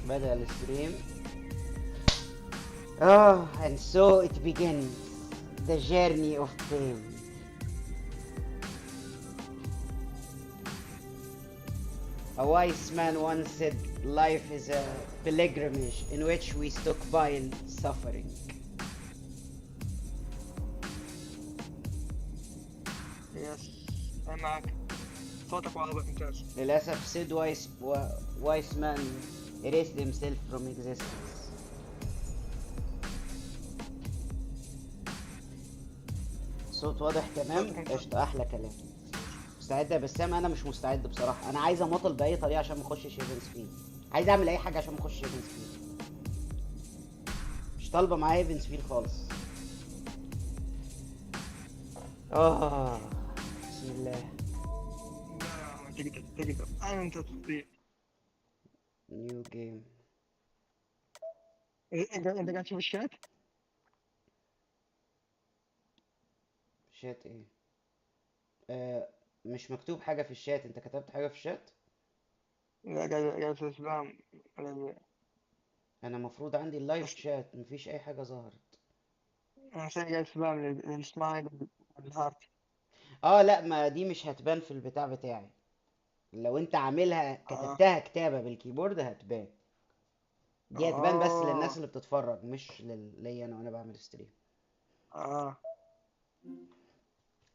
بدأ الستريم. Oh, and so it begins, the journey of pain. A wise man once said, life is a pilgrimage in which we stockpile suffering. يس أنا معك. صوتك واضح ممتاز. للأسف said wise man erased himself from existence. صوت واضح تمام. قشطة، أحلى كلام. مستعد يا بسام؟ أنا مش مستعد بصراحة. أنا عايز أمطل بأي طريقة عشان ما أخشش هيفنز فيه. عايز أعمل أي حاجة عشان ما أخشش هيفنز فيه. مش طالبة معايا هيفنز فيه خالص. بسم الله. تقدر أنت تستطيع. نيو جيم. أنت قاعد تشوف الشات؟ شات إيه؟ مش مكتوب حاجة في الشات. أنت كتبت حاجة في الشات؟ لا قاعد في سبام. أنا مفروض عندي اللايف بس شات، مفيش أي حاجة ظهرت. أنا قاعد في سبام للسمايل الهارت. لا، ما دي مش هتبان في البتاع بتاعي. لو انت عاملها آه كتبتها كتابة بالكيبورد هتبان. دي هتبان بس للناس آه اللي بتتفرج، مش ليا انا وانا بعمل ستريم. آه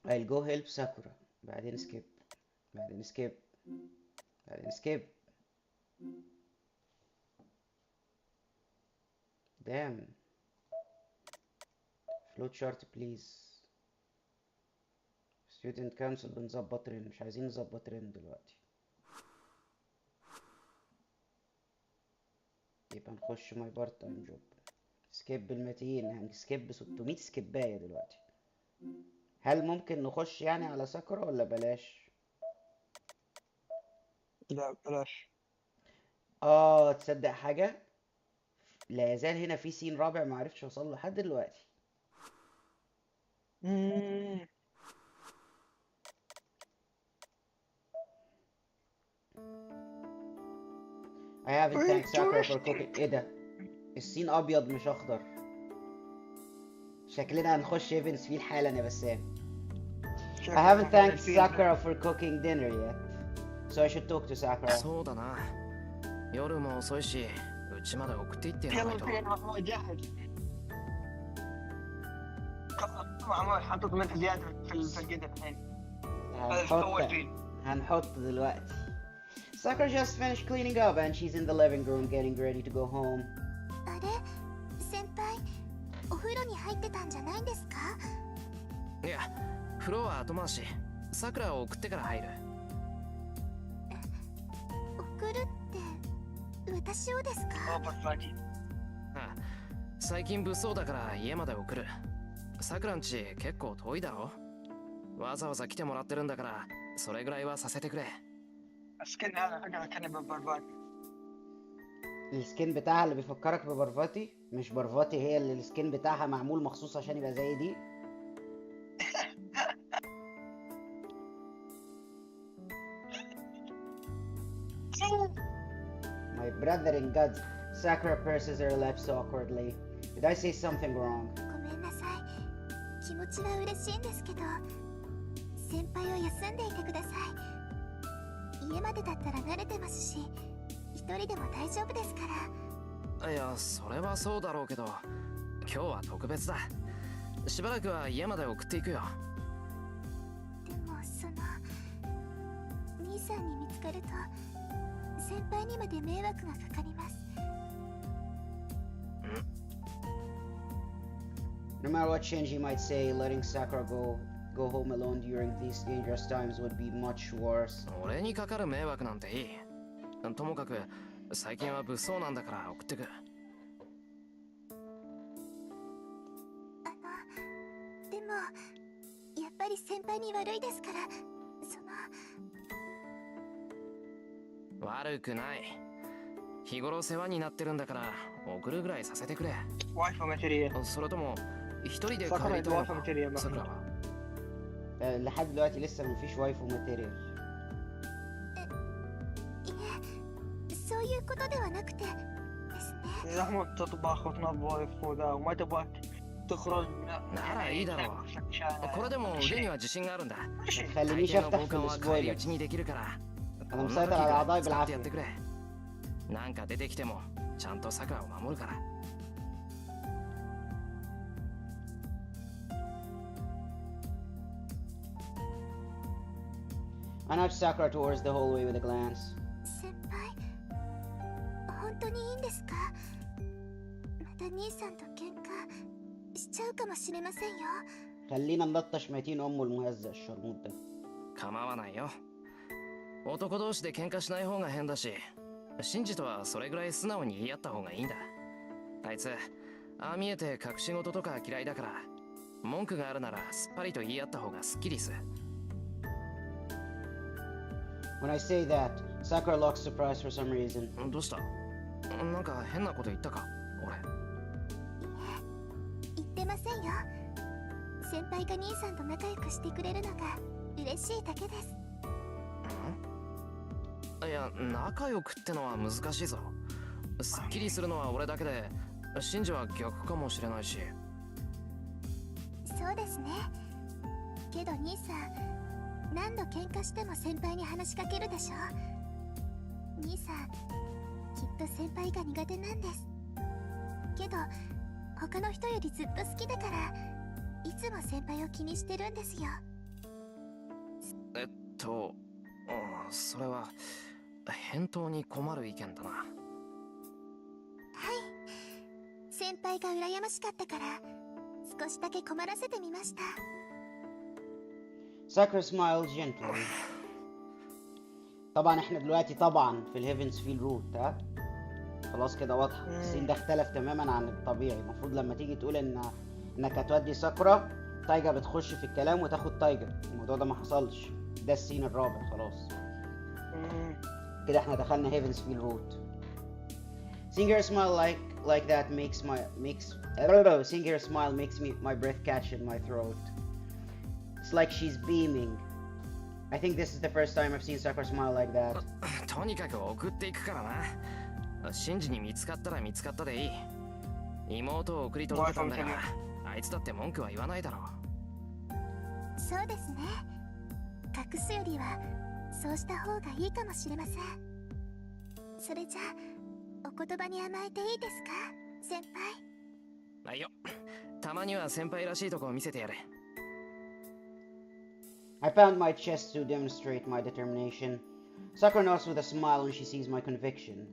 I'll go help ساكورا. بعدين سكيب. بعدين سكيب. بعدين سكيب. دام. فلوت شارت بليز. ستودنت كونسل. بنظبط ترند، مش عايزين نظبط ترند دلوقتي. يبقى نخش ماي بارت تايم جوب. سكيب المتين. هنسكيب 600 سكيباية دلوقتي. هل ممكن نخش يعني على ساكورا ولا بلاش؟ لا بلاش. تصدق حاجة؟ لا يزال هنا في سين رابع ما عرفتش اوصل له لحد دلوقتي. مم. I haven't thanked Sakura for cooking. Interesting. ايه ده؟ السين ابيض مش اخضر. شكلنا هنخش ايفنز فيه حالا يا بسام. I شكلك haven't محل thanked الفيل ده. Sakura for cooking dinner yet. So I should talk to Sakura. そうだな。夜も遅いし、家まで送っていってやらな يلا いと。 الحين محمود جاهز. محمود حطيت ملح زيادة في القدر الحين. هذا في أول فيل. هنحط دلوقتي. Sakura just finished cleaning up and she's in the living room getting ready to go home. あれ先輩お風呂に入ってたんじゃないんですか？いや、風呂は後回し。さくらを送ってから入る。送るって私をですか？ أوبر فاجي. ああ、最近物騒だから家まで送る。さくらんち結構遠いだろ。わざわざ来てもらってるんだから、それぐらいはさせてくれ。 السكن هذا حقها كان ببربات. السكين بتاعها اللي بيفكرك ببرفاتي، مش برفاتي هي اللي السكين بتاعها معمول مخصوص عشان يبقى زي دي. My brother in God. Sakura purses her lips awkwardly. Did I say something wrong? ごめんなさい。気持ちは嬉しいんですけど、先輩は休んでいてください。家までだったら慣れてますし、一人でも大丈夫ですから。いや、それはそうだろうけど、今日は特別だ。しばらくは家まで送っていくよ。でも兄さんに見つかると先輩にまで迷惑がかかります。 No matter what Shinji might say, letting Sakura go home alone during these dangerous times would be much worse. 俺にかかる迷惑なんていい。ともかく最近は物騒なんだから送ってく。でもやっぱり先輩に悪いですから。悪くない。日頃世話になってるんだから送るぐらいさせてくれ。 وايفا ماتيريال. それとも一人で帰りた ساكورا いの وايفا か ماتيريال さくら محمود. は。 لحد دلوقتي لسه مفيش وايفو ماتيريال. いえ、そういうことではなくて、ですね。يا احمد تطبخ وتنظف وذا وما تبغى تخرج ならいいだろう。これでも腕には自信があるんだ。 ما 大 تخلينيش 抵の افتح 防 في 寒は返り السبويلر. 討ちにできるから。 انا こんな مسيطر 時 على ぐらい اعضائي 使ってやって بالعافيه. くれ。なんか出てきてもちゃんとさくらを守るから。 I nudged Sakura towards the hallway with a glance. 先輩、本当にいいんですか？また兄さんと喧嘩しちゃうかもしれませんよ。 خلينا نلطش ميتين امه المهزأ الشرموط ده. 構わないよ。男同士で喧嘩しない方が変だし、シンジとはそれぐらい素直に言い合った方がいいんだ。あいつああ見えて隠し事とか嫌いだから、文句があるならすっぱりと言い合った方がすっきりする。 When I say that, Sakura looks surprised for some reason. どうした？なんか変なこと言ったか俺。言ってませんよ。先輩が兄さんと仲良くしてくれるのが嬉しいだけです。 いや、仲良くってのは難しいぞ。すっきりするのは俺だけで、シンジは逆かもしれないし。そうですね。けど兄さん、何度喧嘩しても先輩に話しかけるでしょ。兄さん、きっと先輩が苦手なんです。けど他の人よりずっと好きだから、いつも先輩を気にしてるんですよ。それは返答に困る意見だな。はい。先輩が羨ましかったから少しだけ困らせてみました。 Sakura smiled gently. طبعا احنا دلوقتي طبعا في الهيفنز فيل روت ها. خلاص كده واضحه. السين ده اختلف تماما عن الطبيعي. المفروض لما تيجي تقول انك هتودي ساكورا، تايجا بتخش في الكلام وتاخد تايجا. الموضوع ده ما حصلش. ده السين الرابع خلاص. كده احنا دخلنا هيفنز فيل روت. Seeing her smile like that seeing her smile makes my breath catch in my throat. It's like she's beaming. I think this is the first time I've seen Sakura smile like that. とにかく送っていくからな。シンジに見つかったら見つかったでいい。妹を送り届けたんだから、あいつだって文句は言わないだろう。そうですね。隠すよりはそうした方がいいかもしれません。それじゃあお言葉に甘えていいですか、先輩。はいよ。たまには先輩らしいとこを見せてやれ。 I pound my chest to demonstrate my determination. Sakura nods with a smile when she sees my conviction.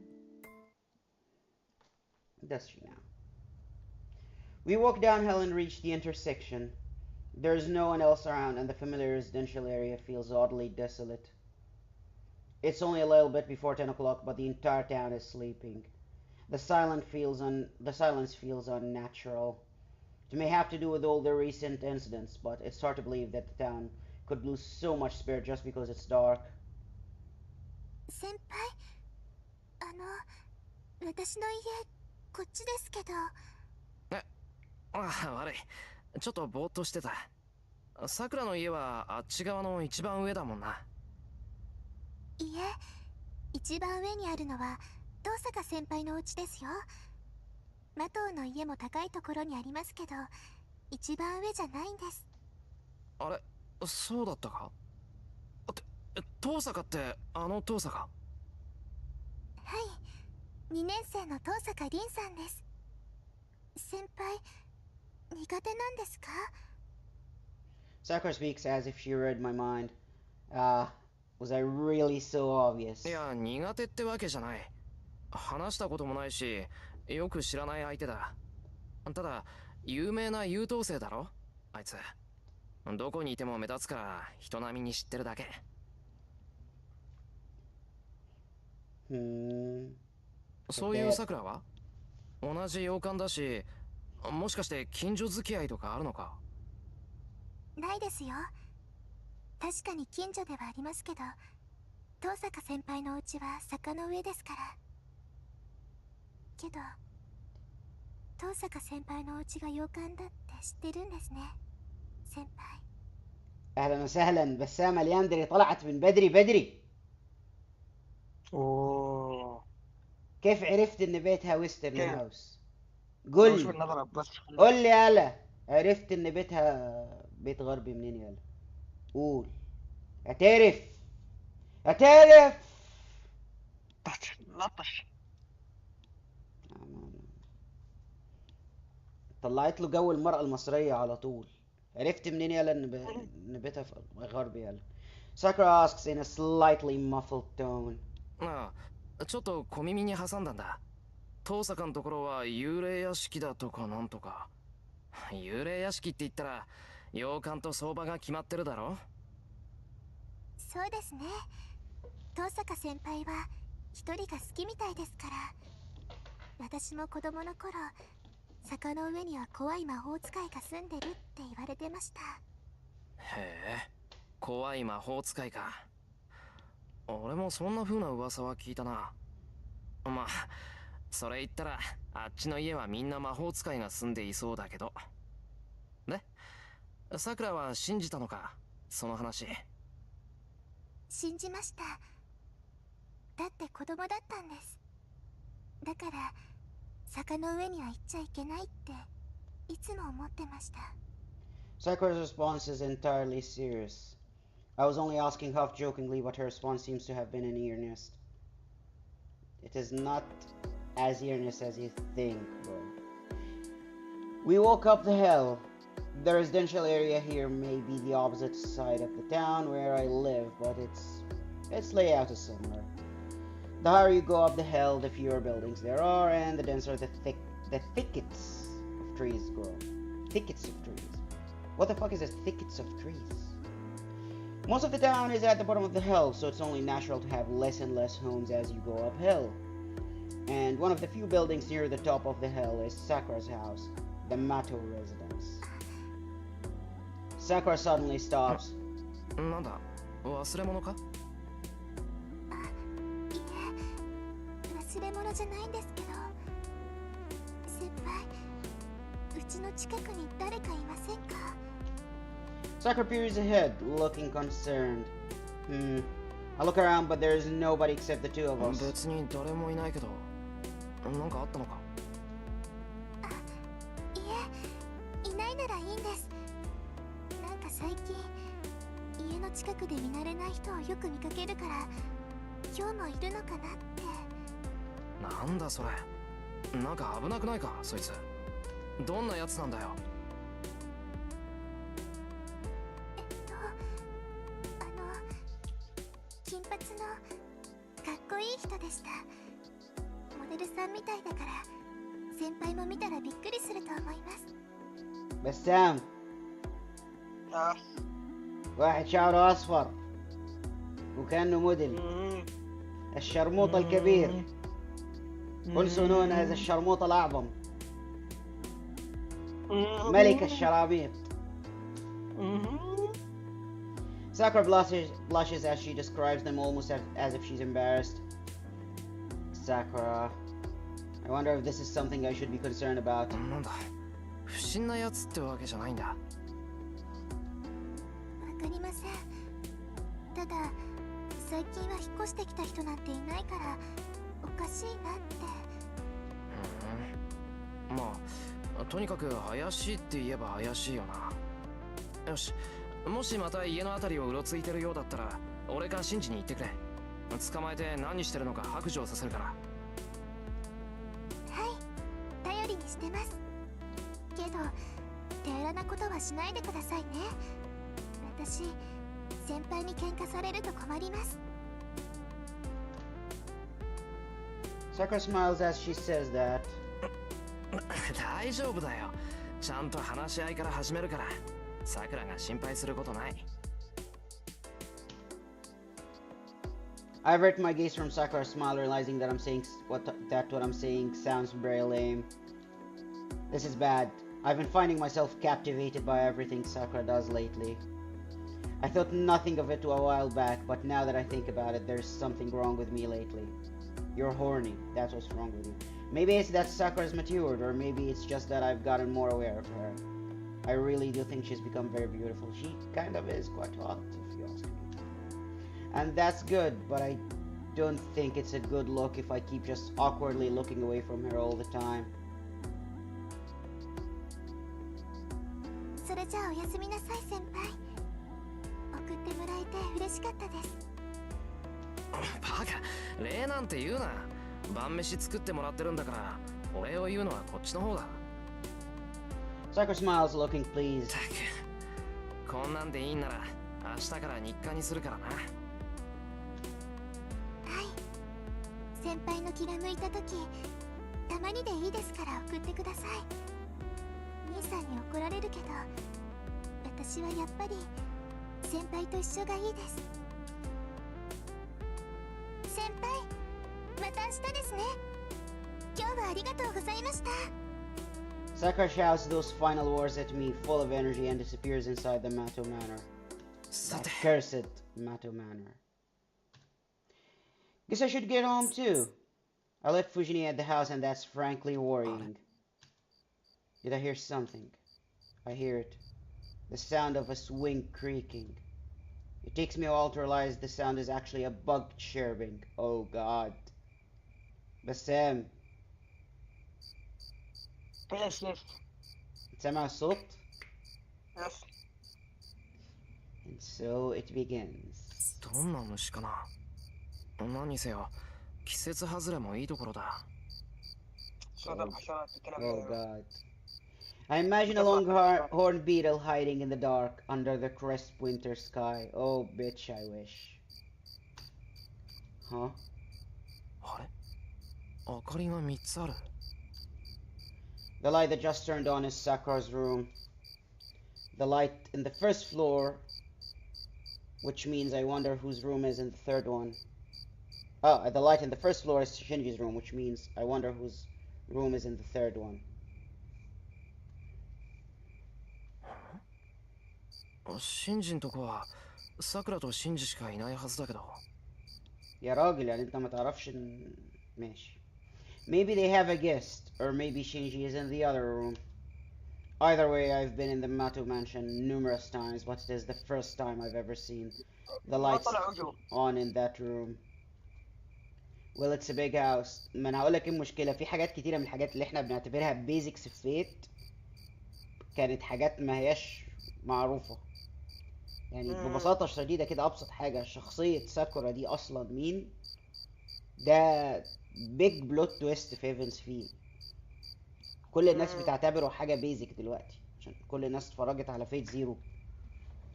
Does she now? We walk downhill and reach the intersection. There is no one else around, and the familiar residential area feels oddly desolate. It's only a little bit before 10 o'clock, but the entire town is sleeping. The silence feels unnatural. It may have to do with all the recent incidents, but it's hard to believe that the town could lose so much spirit just because it's dark. 先輩、私の家こっちですけど。悪い。ちょっとぼーっとしてた。さくらの家はあっち側の一番上だもんな。いえ、一番上にあるのは遠坂先輩のお家ですよ。マトウの家も高いところにありますけど、一番上じゃないんです。あれ、そうだったか？遠坂ってあの遠坂？はい、2年生の遠坂凛さんです。先輩、苦手なんですか？ Sakura speaks as if she read my mind. Was I really so obvious? いや、苦手ってわけじゃない。話したこともないし、よく知らない相手だ。ただ、有名な優等生だろあいつ。どこにいても目立つから人並みに知ってるだけ。そういうさくらは同じ洋館だし、もしかして近所付き合いとかあるのか？ないですよ。確かに近所ではありますけど、遠坂先輩のお家は坂の上ですから。けど遠坂先輩のお家が洋館だって知ってるんですね、先輩。 اهلا وسهلا بسامة الياندري طلعت من بدري بدري. اوه كيف عرفت ان بيتها ويسترن كيف؟ هاوس؟ من قول وجهة لي، نظرك بس. قول لي يالا، عرفت ان بيتها بيت غربي منين يالا؟ قول، اعترف، اعترف. لطش. طلعت له جو المرأة المصرية على طول. عرفت منين يالا ان بيتها في غربي يالا؟ Sakura asks in a slightly muffled tone. ああ、ちょっと小耳に挟んだんだ。遠坂のところは幽霊屋敷だとかなんとか。幽霊屋敷って言ったら洋館と相場が決まってるだろ。そうですね。遠坂先輩は一人が好きみたいですから。私も子供の頃、坂の上には怖い魔法使いが住んでるって言われてました。へえ、怖い魔法使いか。俺もそんな風な噂は聞いたな。まあ、それ言ったらあっちの家はみんな魔法使いが住んでいそうだけど。で、さくらは信じたのか、その話。信じました。だって子供だったんです。だから坂の上には行っちゃいけないっていつも思ってました。 Sakura's response is entirely serious. I was only asking half jokingly, but her response seems to have been in earnest. It is not as earnest as you think, bro. We woke up the hill. The residential area here may be the opposite side of the town where I live, but its layout is similar. The higher you go up the hill, the fewer buildings there are, and the denser the thickets of trees grow. Thickets of trees. What the fuck is a thickets of trees? Most of the town is at the bottom of the hill, so it's only natural to have less and less homes as you go uphill. And one of the few buildings near the top of the hill is Sakura's house, the Mato residence. Sakura suddenly stops. なんだ、忘れ物か？いえ、忘れ物じゃないんですけど、先輩、うちの近くに誰かいませんか？ Sakura peers ahead, looking concerned. I look around, but there's nobody except the two of us. 別に誰もいないけど、なんかあったのか？いえ、いないならいいんです。なんか最近家の近くで見慣れない人をよく見かけるから、今日もいるのかなって。なんだそれ、なんか危なくないか、そいつ。どんなやつなんだよ。金髪のかっこいい人でした。モデルさんみたいだから先輩も見たらびっくりすると思います。 بسام، واحد شعره أصفر وكأنه موديل، الشرموط الكبير، also known as الشرموط الأعظم، ملك الشراميط. Sakura blushes as she describes them, almost as if she's embarrassed. Sakura, I wonder if this is something I should be concerned about. なんだ、不審なやつってわけじゃないんだ。わかりません。ただ最近は引っ越してきた人なんていないからおかしいなって。まあ、とにかく怪しいって言えば怪しいよな。よし、もしまた家のあたりをうろついてるようだったら俺が信じに行ってくれ。捕まえて何してるのか白状させるから。はい、頼りにしてます。けど手荒なことはしないでくださいね。私先輩に喧嘩されると困ります。 Sakura smiles as she says that. 大丈夫だよ。ちゃんと話し合いから始めるから。さくらが心配することない。I avert my gaze from Sakura's smile, realizing that what I'm saying sounds very lame. This is bad. I've been finding myself captivated by everything Sakura does lately. I thought nothing of it a while back, but now that I think about it, there's something wrong with me lately. You're horny. That's what's wrong with you. Maybe it's that Sakura's matured, or maybe it's just that I've gotten more aware of her. I really do think she's become very beautiful. She kind of is quite hot, if you ask me. And that's good, but I don't think it's a good look if I keep just awkwardly looking away from her all the time. それじゃあおやすみなさい先輩。送ってもらえて嬉しかったです。バカ、礼なんて言うな。晩飯作ってもらってるんだから、お礼を言うのはこっちの方だ。Sakura smiles, looking pleased. たく、こんなんでいいんなら明日から日課にするからな。はい。先輩の気が向いた時、たまにでいいですから送ってください。兄さんに怒られるけど、私はやっぱり先輩と一緒がいいです。先輩、また明日ですね。今日はありがとうございました。Sakura shouts those final words at me, full of energy, and disappears inside the Mato Manor. さ That て、 cursed Mato Manor. Guess I should get home too. I left Fujini at the house, and that's frankly worrying. Did I hear something? I hear it. The sound of a swing creaking. It takes me a while to realize the sound is actually a bug chirping. Oh god. Bassam, Yes, yes, سمع الصوت? yes. And so it begins. どんな虫かな。何にせよ、季節外れもいいところだ。صوت الحشرات الكلام Oh ده. god. I imagine a long horned beetle hiding in the dark under the crisp winter sky. Oh bitch, I wish. Huh? あれ、明かりが3つある。The light that just turned on is Sakura's room. The light in the first floor, which means I wonder whose room is in the third one. Oh, the light in the first floor is Shinji's room, which means I wonder whose room is in the third one. シンジんとこはさくらとシンジしかいないはずだけど。يا راجل يعني انت ما تعرفش ماشي. Maybe they have a guest, or maybe Shinji is in the other room. Either way, I've been in the Mato mansion numerous times, but it is the first time I've ever seen the ما lights طلع وجهه. on in that room. Well, it's a big house. ما انا هقول لك ايه المشكله، في حاجات كتيره من الحاجات اللي احنا بنعتبرها بيزكس في فيت كانت حاجات ما هياش معروفه. يعني ببساطه شديده كده، ابسط حاجه شخصيه ساكورا دي اصلا مين، ده بيج بلوت تويست في هيفنز فيل. كل الناس بتعتبره حاجه بيزك دلوقتي، عشان كل الناس اتفرجت على فيت زيرو،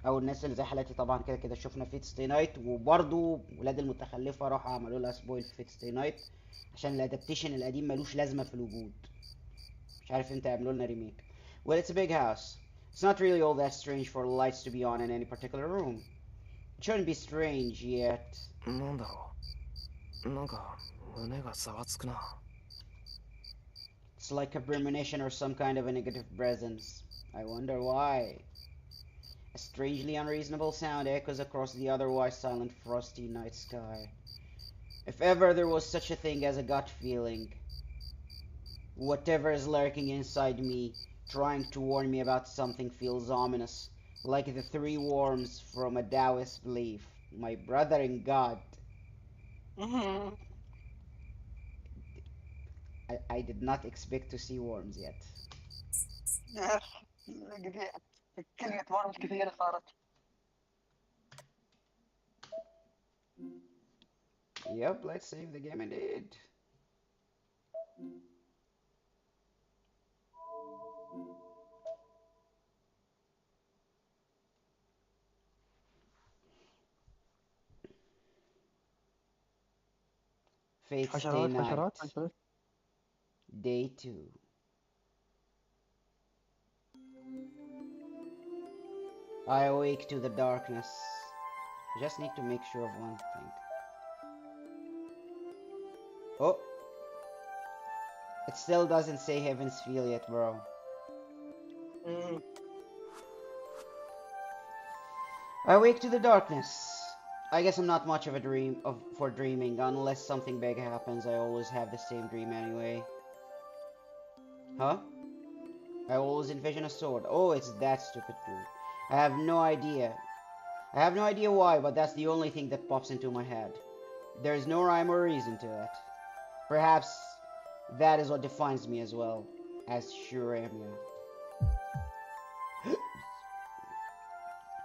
او الناس اللي زي حالتي طبعا كده كده شفنا فيت ستي نايت، وبرضه ولاد المتخلفه راحوا عملوا لها سبويل في فيت ستي نايت عشان الادابتيشن القديم ملوش لازمه في الوجود. مش عارف امتى يعملوا لنا ريميك. Well, it's a big house. It's not really all that strange for the lights to be on in any particular room. It shouldn't be strange yet. なんだろう。なんか胸がざわつくな。It's like a premonition or some kind of a negative presence. I wonder why. A strangely unreasonable sound echoes across the otherwise silent frosty night sky. If ever there was such a thing as a gut feeling, whatever is lurking inside me, trying to warn me about something, feels ominous, like the three worms from a Taoist belief. My brother in God. I did not expect to see worms yet. كلمة ورم كثيرة صارت. Yep, let's save the game indeed. Fate Stay Night, Day 2. I awake to the darkness. I just need to make sure of one thing. Oh! It still doesn't say Heaven's Feel yet, bro. I awake to the darkness. I guess I'm not much of a for dreaming. Unless something big happens, I always have the same dream anyway. Huh? I always envision a sword. Oh, it's that stupid dream. I have no idea. I have no idea why, but that's the only thing that pops into my head. There is no rhyme or reason to it. Perhaps that is what defines me as well, as Shiremya.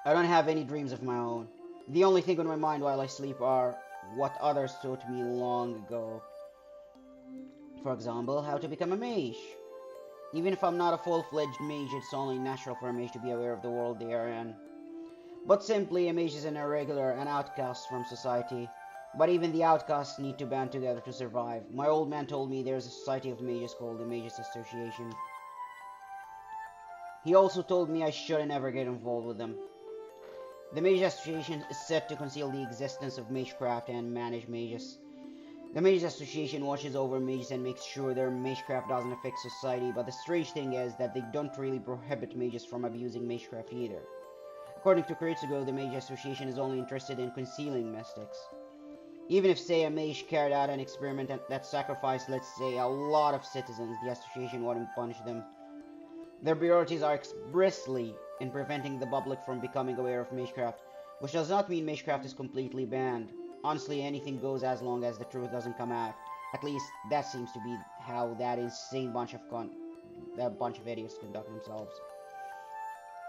I don't have any dreams of my own. The only thing on my mind while I sleep are what others taught me long ago. For example, how to become a mage. Even if I'm not a full-fledged mage, it's only natural for a mage to be aware of the world they are in. But simply, a mage is an irregular, an outcast from society. But even the outcasts need to band together to survive. My old man told me there's a society of mages called the Mages Association. He also told me I shouldn't ever get involved with them. The Mages Association is said to conceal the existence of magecraft and manage mages. The Mages Association watches over mages and makes sure their magecraft doesn't affect society, but the strange thing is that they don't really prohibit mages from abusing magecraft either. According to Kritsugo, the Mages Association is only interested in concealing mystics. Even if, say, a mage carried out an experiment that sacrificed, let's say, a lot of citizens, the association wouldn't punish them. Their priorities are expressly in preventing the public from becoming aware of magecraft, which does not mean magecraft is completely banned. Honestly, anything goes as long as the truth doesn't come out. At least, that seems to be how that insane bunch of idiots conduct themselves.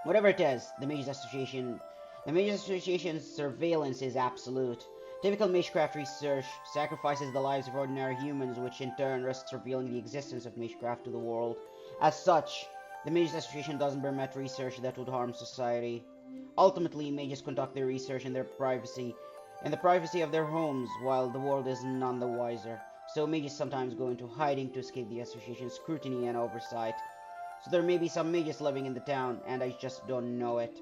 Whatever it is, the Mages Association's surveillance is absolute. Typical magecraft research sacrifices the lives of ordinary humans, which in turn risks revealing the existence of magecraft to the world. As such, the Mages Association doesn't permit research that would harm society. Ultimately, mages conduct their research in the privacy of their homes, while the world is none the wiser. So mages sometimes go into hiding to escape the association's scrutiny and oversight. So there may be some mages living in the town, and I just don't know it.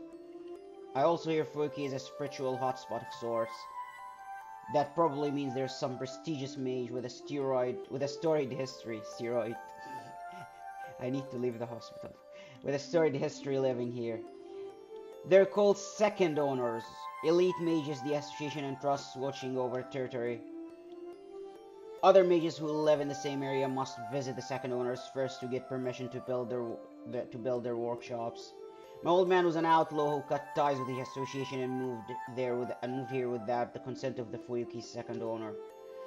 I also hear Fuki is a spiritual hotspot of sorts. That probably means there's some prestigious mage with a storied history. Steroid. I need to leave the hospital. With a storied history living here. They're called second owners. Elite mages the association entrusts watching over territory. Other mages who live in the same area must visit the second owners first to get permission to build their workshops. My old man was an outlaw who cut ties with the association and moved here without the consent of the Fuyuki's second owner.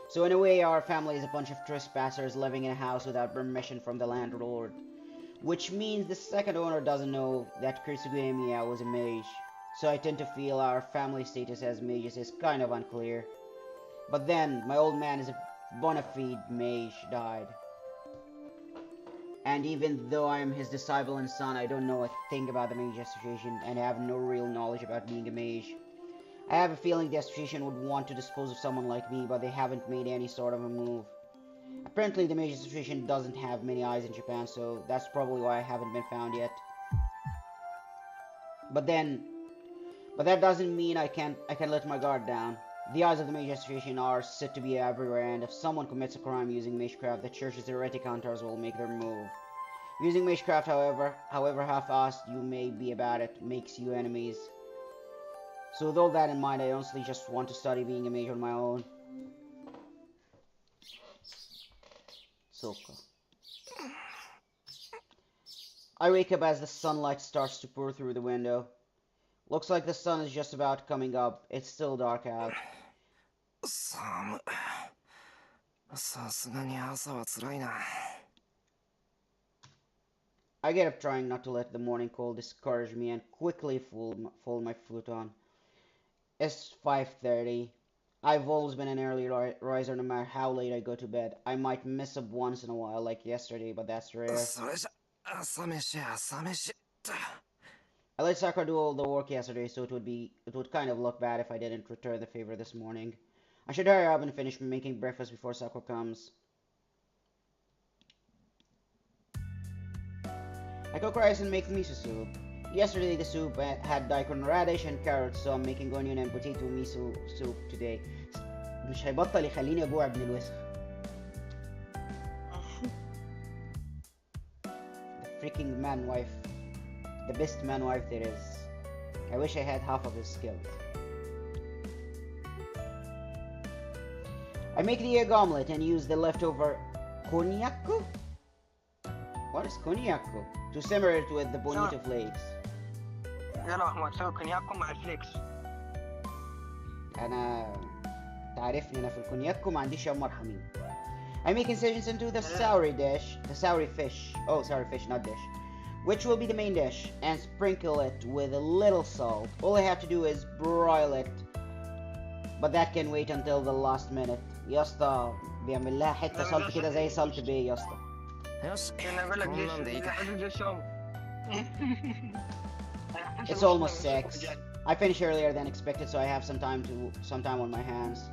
So in a way, our family is a bunch of trespassers living in a house without permission from the landlord. Which means the second owner doesn't know that Kritsugo Emiya was a mage. So I tend to feel our family status as mages is kind of unclear. But then, my old man is a bona fide mage died. And even though I am his disciple and son, I don't know a thing about the Mage Association and have no real knowledge about being a mage. I have a feeling the association would want to dispose of someone like me, but they haven't made any sort of a move. Apparently the Mage Association doesn't have many eyes in Japan, so that's probably why I haven't been found yet. But that doesn't mean I can let my guard down. The eyes of the Mage Association are said to be everywhere, and if someone commits a crime using magecraft, the church's heretic hunters will make their move. Using magecraft, however half-assed you may be about it, makes you enemies. So with all that in mind, I honestly just want to study being a mage on my own. Soka. I wake up as the sunlight starts to pour through the window. Looks like the sun is just about coming up. It's still dark out. 寒さすがに朝は辛いな I get up trying not to let the morning cold discourage me and quickly fold my futon. It's 5:30. I've always been an early riser no matter how late I go to bed. I might miss up once in a while like yesterday, but that's rare. それじゃ朝飯朝飯って I let Sakura do all the work yesterday, so it would kind of look bad if I didn't return the favor this morning. I should hurry up and finish making breakfast before Sakura comes. I cook rice and make miso soup. Yesterday the soup had daikon radish and carrots, so I'm making onion and potato miso soup today. مش هيبطل يخليني أجوع ابن الوسخ. The freaking man wife. The best man wife there is. I wish I had half of his skills. I make the egg omelette and use the leftover konnyaku? What is konnyaku? To simmer it with the bonito flakes. يلا محمود سوي كونياكو مع الفليكس. أنا تعرفني انا في الكونياكو ما عنديش يا مرحمين. I make incisions into the soury dish, the soury fish. Oh, soury fish, not dish. Which will be the main dish, and sprinkle it with a little salt. All I have to do is broil it, but that can wait until the last minute. يا اسطى بيعمل لها حته سلط كده زي سلط بيه يا اسطى. よし انا اقول لك こんなんでいいか It's almost 6. I finished earlier than expected, so I have some time on my hands.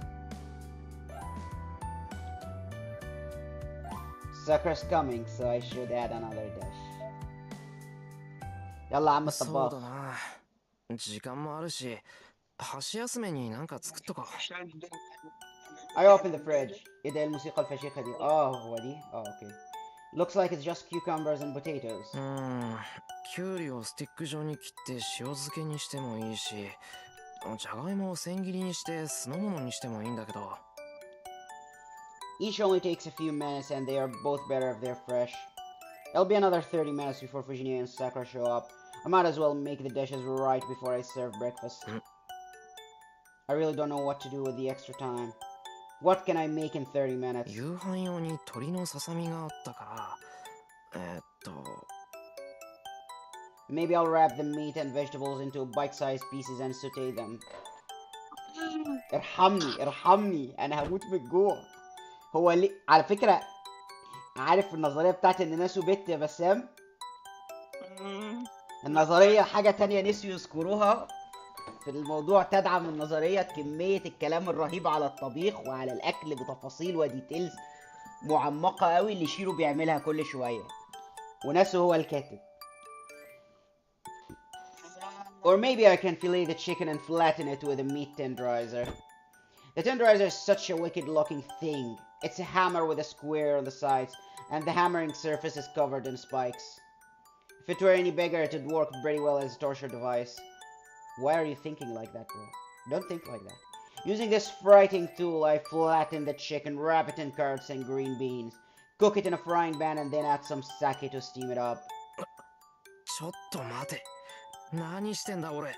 Sakura's coming, so I should add another dish. يلا عم そう الطباخ. だな時間もあるし箸休めになんか作っとこ I opened the fridge. ايه ده الموسيقى الفشيخة دي؟ هو دي؟ اوكي. Looks like it's just cucumbers and potatoes. うきゅうりをスティック状に切って塩漬けにしてもいいしじゃがいもを千切りにして酢の物にしてもいいんだけど Each only takes a few minutes and they are both better if they're fresh. It'll be another 30 minutes before Fujini and Sakura show up. I might as well make the dishes right before I serve breakfast. I really don't know what to do with the extra time. What can I make in 30 minutes? 夕飯用に鶏のささみがあったからMaybe I'll wrap the meat and vegetables into bite-sized pieces and saute them. ارحمني انا هموت من الجوع. هو ليه على فكرة عارف النظرية بتاعت ان ناسو بيت يا بسام؟ النظرية حاجة تانية نسيوا يذكروها في الموضوع تدعم النظرية كمية الكلام الرهيب على الطبيخ وعلى الأكل بتفاصيل وديتيلز معمقة قوي اللي شيرو بيعملها كل شوية وناسو هو الكاتب. Or maybe I can fillet the chicken and flatten it with a meat tenderizer. The tenderizer is such a wicked looking thing. It's a hammer with a square on the sides, and the hammering surface is covered in spikes. If it were any bigger, it would work pretty well as a torture device. Why are you thinking like that, bro? Don't think like that. Using this frightening tool, I flatten the chicken, wrap it in carrots and green beans, cook it in a frying pan, and then add some sake to steam it up. ちょっと待て何してんだ俺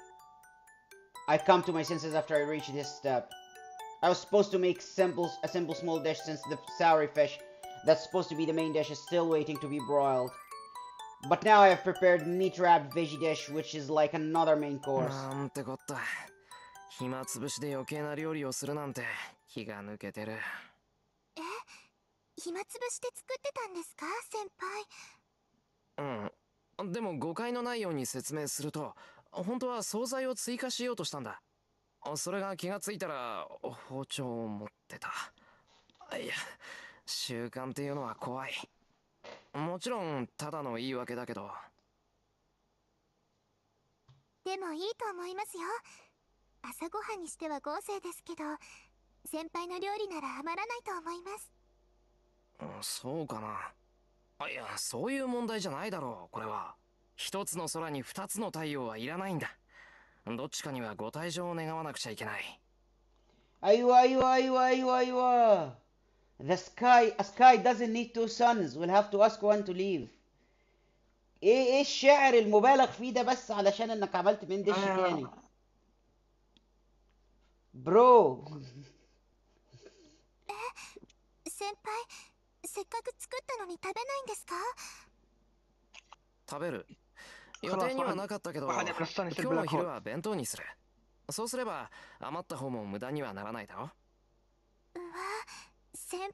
I come to my senses after I reach this step. I was supposed to make a simple small dish since the soury fish that's supposed to be the main dish is still waiting to be broiled. But now I have prepared meat-wrapped veggie dish, which is like another main course. なんてこった暇つぶしで余計な料理をするなんて気が抜けてる暇つぶして作ってたんですか先輩。でも誤解のないように説明すると本当は惣菜を追加しようとしたんだそれが気がついたら包丁を持ってたいや習慣っていうのは怖いもちろんただの言い訳だけどでもいいと思いますよ。朝ごはんにしては豪勢ですけど先輩の料理なら余らないと思います。そうかないやそういう問題じゃないだろうこれは一つの空に二つの太陽はいらないんだどっちかにはご退場を願わなくちゃいけない أيوة. A sky doesn't need two suns. We'll have to ask one to leave. ايه الشعر المبالغ فيه ده بس علشان انك عملت من دش تاني برو 先輩せっかく作ったのに食べないんですか食べる予定にはなかったけど今日の昼は弁当にするそうすれば余った方も無駄にはならないだろうわ先輩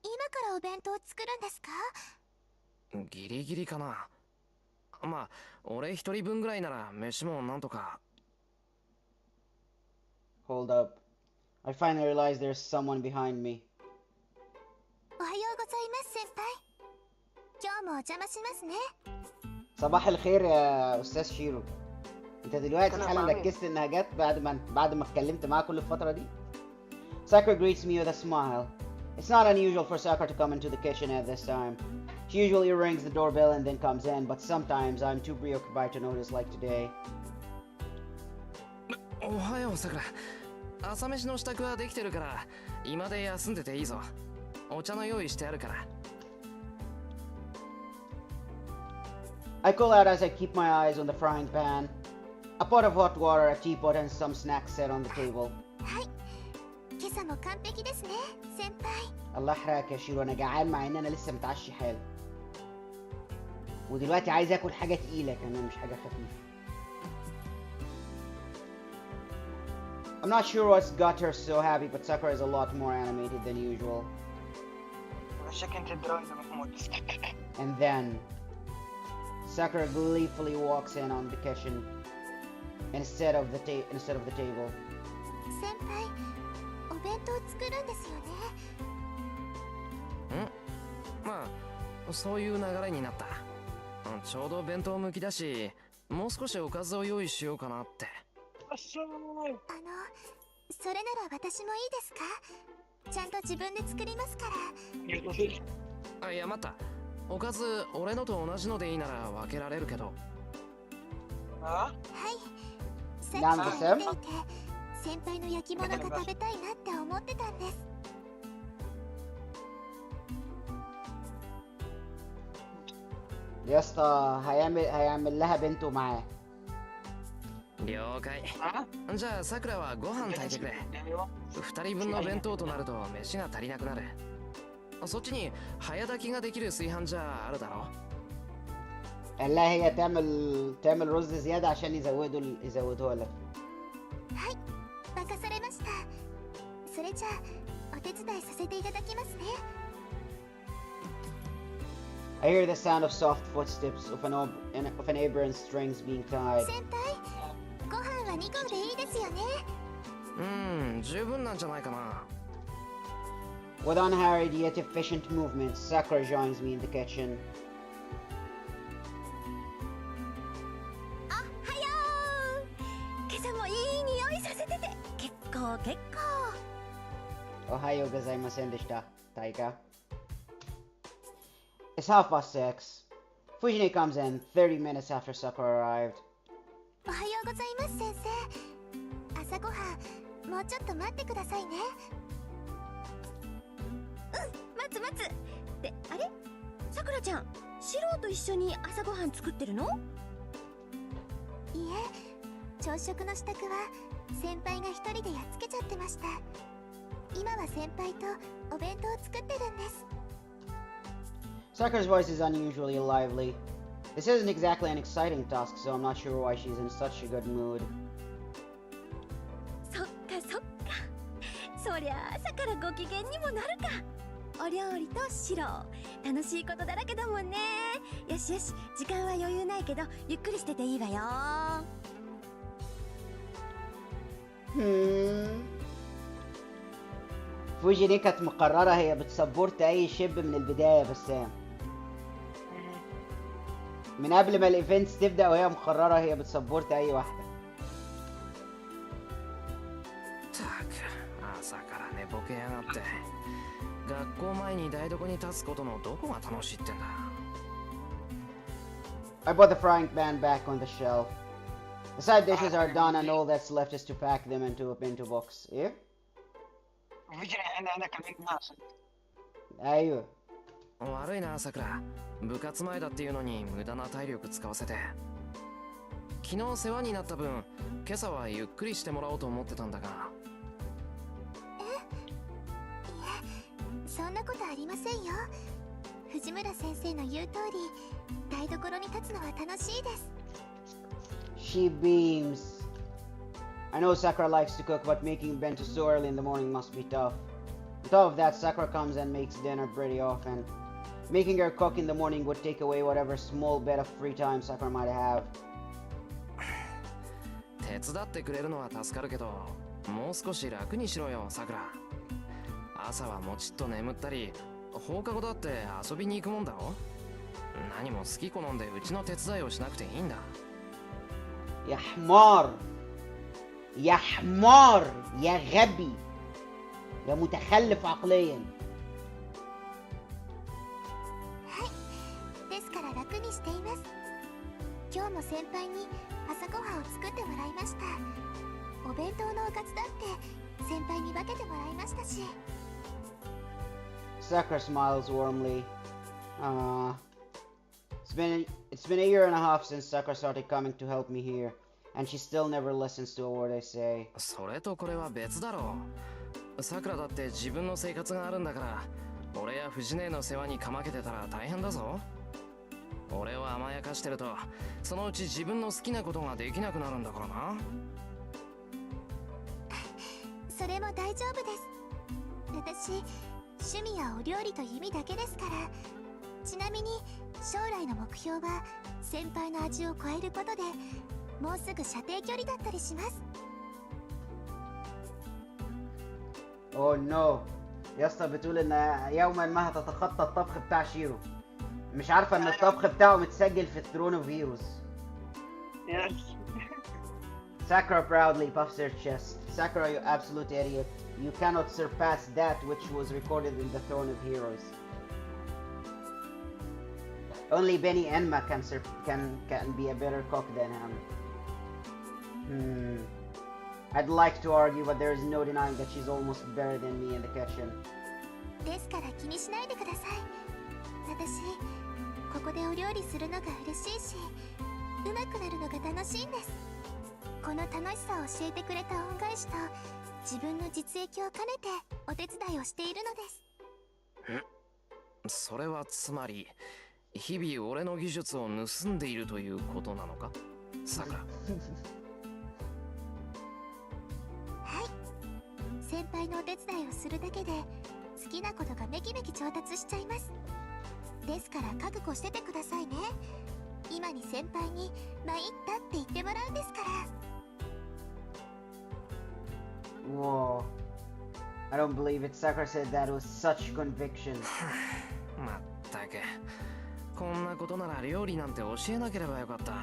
今からお弁当作るんですかギリギリかなまあ俺一人分ぐらいなら飯もなんとか Hold up. I finally realized there's someone behind me. おはようございます先輩今日もお邪魔しますね صباح الخير يا استاذ شيرو. انت دلوقتي حالا ركزت انها جت بعد ما اتكلمت معاها كل الفتره دي. Sakura greets me with a smile. It's not unusual for Sakura to come into the kitchen at this time. She usually rings the doorbell and then comes in, but sometimes I'm too preoccupied to notice like today. おはようさくら朝飯の支度はできてるから今で休んでていいぞお茶の用意してあるから I call out as I keep my eyes on the frying pan. A pot of hot water, a teapot, and some snacks set on the table. はい今朝さも完璧ですね先輩。 الله يحرقك يا شيرو، انا جعان مع ان انا لسه متعشي حالا، ودلوقتي عايز اكل حاجه تقيله كمان مش حاجه خفيفه. I'm not sure what's got her so happy, but Sakura is a lot more animated than usual. وشك انت الدراية يا محمود. And then Sakura gleefully walks in on the kitchen instead of the table. 先輩お弁当作るんですよね。まあそういう流れになった。ちょうど弁当向きだし、もう少しおかずを用意しようかなって。それなら私もいいですか？ちゃんと自分で作りますから。いや待った、おかず俺のと同じのでいいなら分けられるけど。あ？はい、さっきから見ていて先輩の焼き物が食べたいなって思ってたんです。يا اسطى هيعمل لها بنته معاه. 了解。じゃあさくらはご飯炊いてくれ。2人分の弁当となると飯が足りなくなる。そっちに早炊きができる炊飯ジャーあるだろ。 قال لها هي تعمل رز زياده عشان يزودوها لك. はい、任されました。それじゃあお手伝いさせていただきますね。 I hear the sound of soft footsteps of an apron strings being tied. 先輩、ご飯は2合でいいですよね。十分なんじゃないかな。 With unhurried yet efficient movements, Sakura joins me in the kitchen. おはよう。今朝もいい匂いさせてて結構。 Ohayo gozaimasen deshita, Taika. It's 6:30. Fujine comes in 30 minutes after Sakura arrived. おはようございます先生。朝ごはんもうちょっと待ってくださいね。待つ。で、あれ？さくらちゃん、シローと一緒に朝ごはん作ってるの？いえ、朝食の支度は先輩が一人でやっつけちゃってました。今は先輩とお弁当を作ってるんです。 Sakura's voice is unusually lively. This isn't exactly an exciting task, so I'm not sure why she's in such a good mood. そっか。そりゃ朝からご機嫌にもなるか。お料理とシロー、楽しいことだらけだもんね。よし、時間は余裕ないけどゆっくりしてていいわよ。فوجي كانت مقررة هي بتسبورت أي شب من البداية بسام. من قبل ما الايفنتس تبدأ وهي مقررة هي بتسبورت أي واحدة. 朝から寝ぼけやがって。学校前に台所に立つことのどこが楽しいってんだ。 I put the frying pan back on the shelf. The side dishes are done and all that's left is to pack them into a bento box. إيه؟ انا كمان ناقص. أيوه. 悪いなさくら、部活前だっていうのに無駄な体力使わせて。昨日世話になった分、今朝はゆっくりしてもらおうと思ってたんだが。そんなことありませんよ。藤村先生の言う通り、台所に立つのは楽しいです。 She beams. I know Sakura likes to cook, but making bento so early in the morning must be tough. On top of that, Sakura comes and makes dinner pretty often. Making her cook in the morning would take away whatever small bit of free time Sakura might have. 手伝ってくれるのは助かるけど、もう少し楽にしろよ、さくら。朝はもちっと眠ったり、放課後だって遊びに行くもんだろ。何も好き好んでうちの手伝いをしなくていいんだ。يا حمار يا حمار يا غبي يا متخلف عقليا. はい、ですから楽にしています。今日も先輩に朝ごはんを作ってもらいました。お弁当のおかずだって先輩に分けてもらいましたし。 Sakura smiles warmly. It's been a year and a half since Sakura started coming to help me here, and she still never listens to a word I say. それとこれは別だろう。さくらだって自分の生活があるんだから、俺や藤姉の世話にかまけてたら大変だぞ。俺を甘やかしてると、そのうち自分の好きなことができなくなるんだからな。それも大丈夫です。私、趣味やお料理と弓だけですから。ちなみに将来の目標は先輩の味を超えることで、もうすぐ射程距離だったりします。 اوه نو. يا اسطى بتقول ان يوما ما هتتخطى الطبخ بتاع شيرو. مش عارفه ان الطبخ بتاعه متسجل في الثرون اوف هيروز. يس. Sakura proudly puffs her chest. Sakura, you absolute idiot. You cannot surpass that which was recorded in the Throne of Heroes. Only Benny Enma can be a better cook than him. I'd like to argue, but there is no denying that she's almost better than me in the kitchen. ですから気にしないでください。私、ここでお料理するのが嬉しいし、うまくなるのが楽しいんです。この楽しさを教えてくれた恩返しと、自分の実益を兼ねてお手伝いをしているのです。それはつまり、日々俺の技術を盗んでいるということなのか、さくら。先輩のお手伝いをするだけで好きなことがめきめき上達しちゃいます。ですから覚悟しててくださいね。今に先輩に参ったって言ってもらうんですから。 Whoa. I don't believe it. Sakura said that with such conviction. まったく、こんなことなら料理なんて教えなければよかった。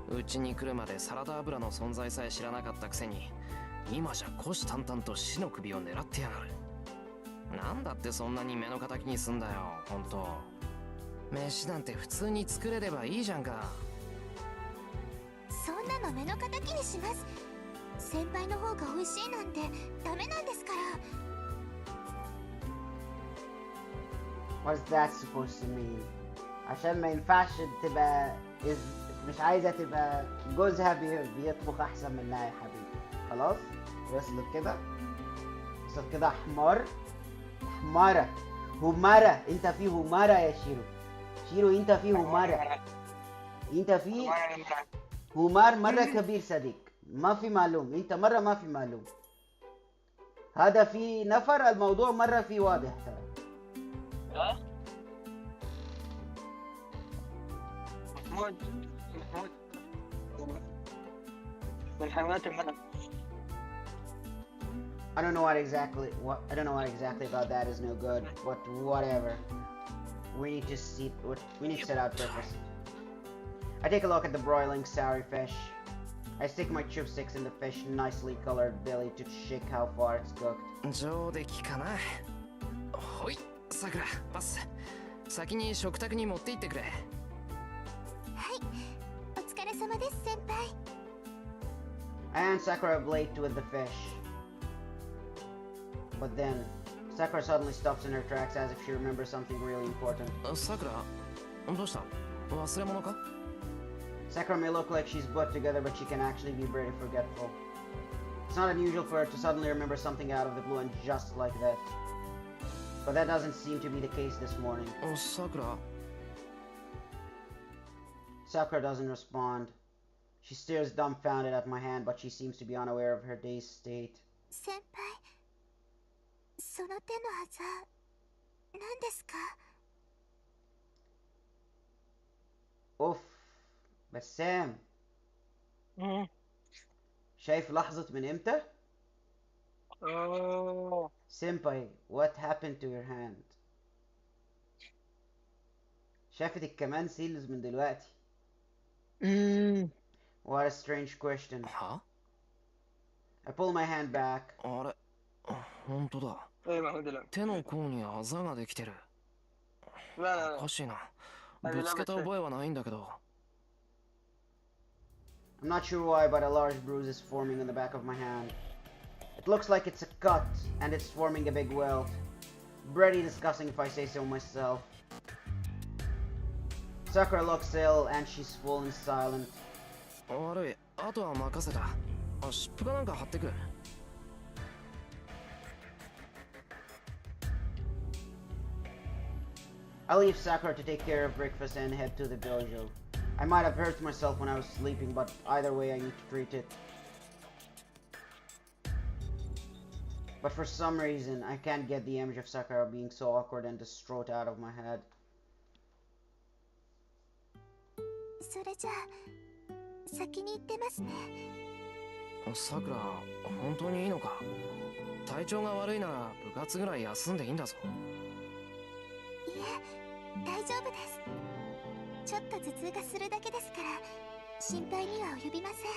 うちに来るまでサラダ油の存在さえ知らなかったくせに、今じゃ虎視眈々と死の首を狙ってやがる。なんだってそんなに目の敵にすんだよ、ほんと。飯なんて普通に作れればいいじゃんか。そんなの目の敵にします。先輩の方が美味しいなんてダメなんですから。 What's that supposed to mean? عشان ما ينفعش تبقى مش عايزة تبقى جوزها بيطبخ أحسن منها يا حبيبي. خلاص؟ وصلت كده؟ وصلت كده حمار؟ حمارة همارة. انت فيه همارة يا شيرو. شيرو انت فيه همارة. انت فيه همار مرة كبير صديق. ما في معلوم. انت مرة ما في معلوم. هذا في نفر الموضوع مرة في واضح ترى. محمود من حيوانات الملك. I don't know what exactly about that is no good, but whatever. We need to set out breakfast. I take a look at the broiling sour fish. I stick my chopsticks in the fish nicely colored belly to check how far it's cooked. 上出来かな。ほい、さくら、パス。先に食卓に持って行ってくれ。はい、お疲れ様です、先輩。And Sakura blinked with the fish. But then, Sakura suddenly stops in her tracks as if she remembers something really important. さくら、どうした？忘れ物か？ Sakura may look like she's put together, but she can actually be very forgetful. It's not unusual for her to suddenly remember something out of the blue and just like that. But that doesn't seem to be the case this morning. さくら。 Sakura doesn't respond. She stares dumbfounded at my hand, but she seems to be unaware of her dazed state. 先輩、その手の技、何ですか？ اوف بسام شايف لحظة من امتى؟ اوه Senpai, what happened to your hand? شافت الكمان سيلز من دلوقتي. What a strange question. は？ I pull my hand back. あれ、本当だ。 ايه ما هو دلوقتي 手の甲にあざができてる。 لا لا お لا かしいな。ぶつけた覚えはないんだけど。 I'm not sure why, but a large bruise is forming on the back of my hand. It looks like it's a cut, and it's forming a big welt. Pretty disgusting if I say so myself. Sakura looks ill, and she's full and silent. 悪い、あとは任せた。湿布かなんか貼ってく。I'll leave Sakura to take care of breakfast and head to the dojo. I might have hurt myself when I was sleeping, but either way I need to treat it. But for some reason, I can't get the image of Sakura being so awkward and distraught out of my head. それじゃあ先に行ってますね。さくら、本当にいいのか？体調が悪いなら部活ぐらい休んでいいんだぞ。いえ、大丈夫です。ちょっと頭痛がするだけですから心配には及びません。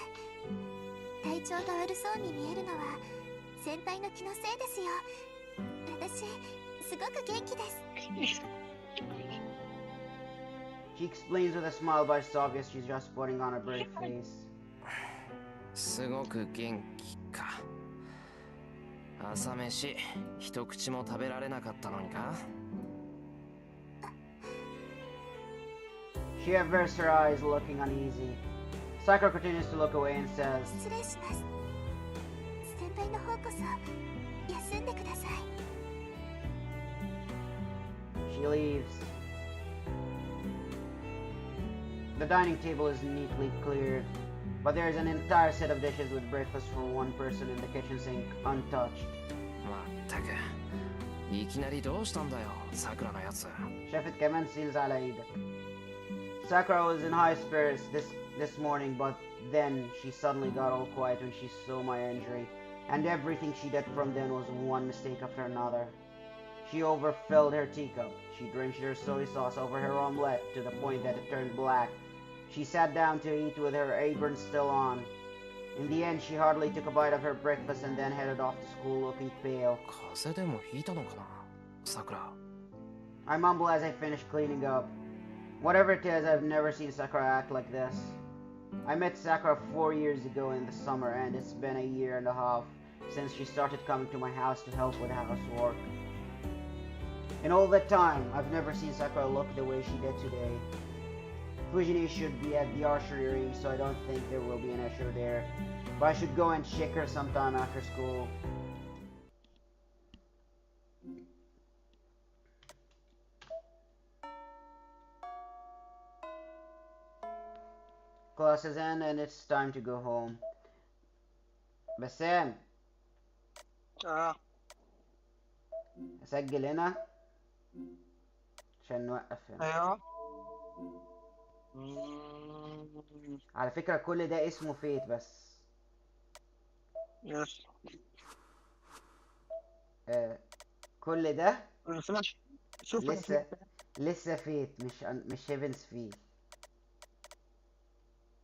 体調が悪そうに見えるのは先輩の気のせいですよ。私すごく元気です。 She explains with a smile, but it's obvious she's just putting on a brave face. すごく元気か。朝飯一口も食べられなかったのにか？ She averts her eyes, looking uneasy. Sakura continues to look away and says, 失礼します。先輩の方こそ休んでください。 She leaves. The dining table is neatly cleared, but there is an entire set of dishes with breakfast for one person in the kitchen sink, untouched. まったく、いきなりどうしたんだよ、さくらのやつ。 شافت كمان سيلز على ايدك. Sakura was in high spirits this morning, but then she suddenly got all quiet when she saw my injury, and everything she did from then was one mistake after another. She overfilled her teacup. She drenched her soy sauce over her omelette to the point that it turned black. She sat down to eat with her apron still on. In the end, she hardly took a bite of her breakfast and then headed off to school looking pale. 風邪でもひいたのかな、さくら。 I mumble as I finish cleaning up. Whatever it is, I've never seen Sakura act like this. I met Sakura 4 years ago in the summer, and it's been a year and a half since she started coming to my house to help with housework. In all that time, I've never seen Sakura look the way she did today. Fujini should be at the archery, so I don't think there will be an issue there. But I should go and check her sometime after school. Class is in and it's time to go home. بسام اسجل هنا عشان نوقف هنا. ايوه. على فكرة كل ده اسمه فيت بس. يس. كل ده فلاش. شوف لسه فيت مش هيفنز فيل.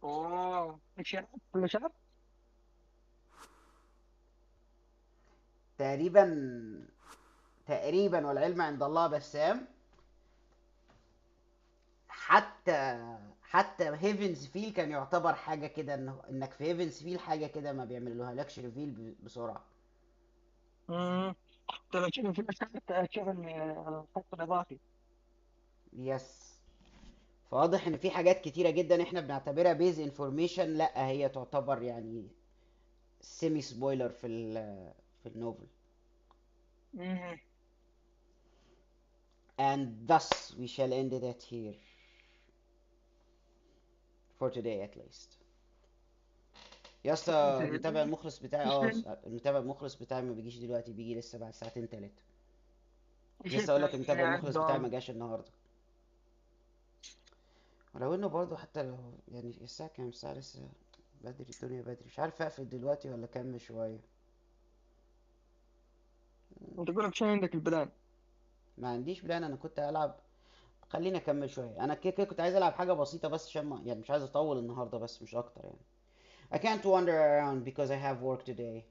اوه مش عارف كل شهر. تقريبا والعلم عند الله بسام. حتى هيفنز فيل كان يعتبر حاجة كده انك في هيفنز فيل حاجة كده ما بيعملوها لكش ريفيل بسرعة. طلع شوف في مشاكل شغل على الخط الإضافي. يس. فواضح ان في حاجات كتيرة جدا احنا بنعتبرها بيز انفورميشن، لا هي تعتبر يعني سيمي سبويلر في النوفل. And thus we shall end it here for today at least. يا اسطى المتابع المخلص بتاعي المتابع المخلص بتاعي ما بيجيش دلوقتي، بيجي لسه بعد ساعتين تلاتة. لسه اقول لك المتابع المخلص بتاعي ما جاش النهارده، ولو انه برضه حتى لو يعني الساعة كام؟ الساعة لسه بدري، الدنيا بدري، مش عارف اقفل دلوقتي ولا اكمل شوية. انت تقول لك شو عندك البلان؟ ما عنديش بلان، انا كنت العب، خليني اكمل شوية. انا كده كنت عايز العب حاجة بسيطة بس عشان يعني مش عايز اطول النهاردة بس مش اكتر يعني. I can't wander around because I have work today.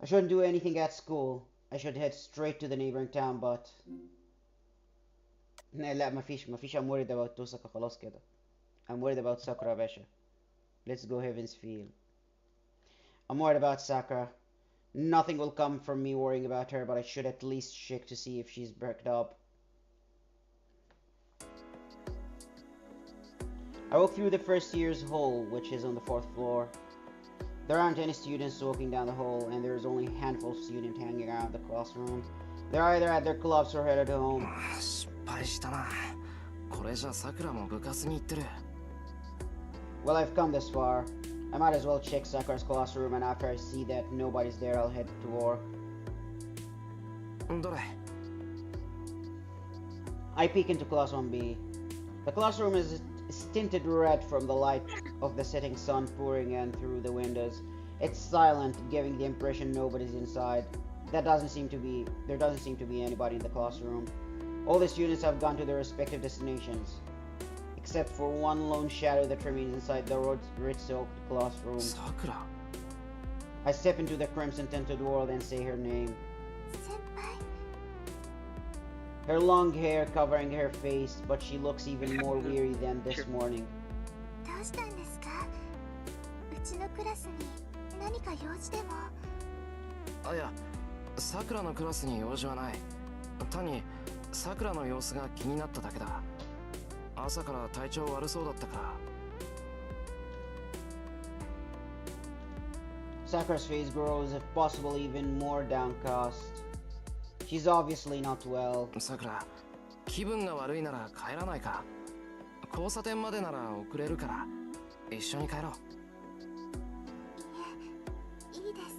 I shouldn't do anything at school. I should head straight to the neighboring town, but لا مفيش I'm worried about توساكا خلاص كده. I'm worried about Sakura يا باشا. Let's go Heaven's Feel. I'm worried about Sakura. Nothing will come from me worrying about her, but I should at least check to see if she's bricked up. I walk through the first year's hall, which is on the 4th floor. There aren't any students walking down the hall, and there's only a handful of students hanging around the classroom. They're either at their clubs or headed home. 敗したな。これじゃさくらも部活に行ってる。 Well, I've come this far. I might as well check Sakura's classroom, and after I see that nobody's there, I'll head to war. どれ？ I peek into Class 1B. The classroom is tinted red from the light of the setting sun pouring in through the windows. It's silent, giving the impression nobody's inside. There doesn't seem to be anybody in the classroom. All the students have gone to their respective destinations, except for one lone shadow that remains inside the red-soaked classroom. さくら。 I step into the crimson-tinted world and say her name. 先輩 Her long hair covering her face, but she looks even more weary than this morning. どうしたんですか？うちのクラスに何か用事でも。あ、いや、さくらのクラスに用事はない。単にさくらの様子が気になっただけだ。朝から体調悪そうだったから。 Sakura's face grows, if possible, even more downcast. She's obviously not well. さくら、気分が悪いなら帰らないか。交差点までなら遅れるから、一緒に帰ろう。いいです。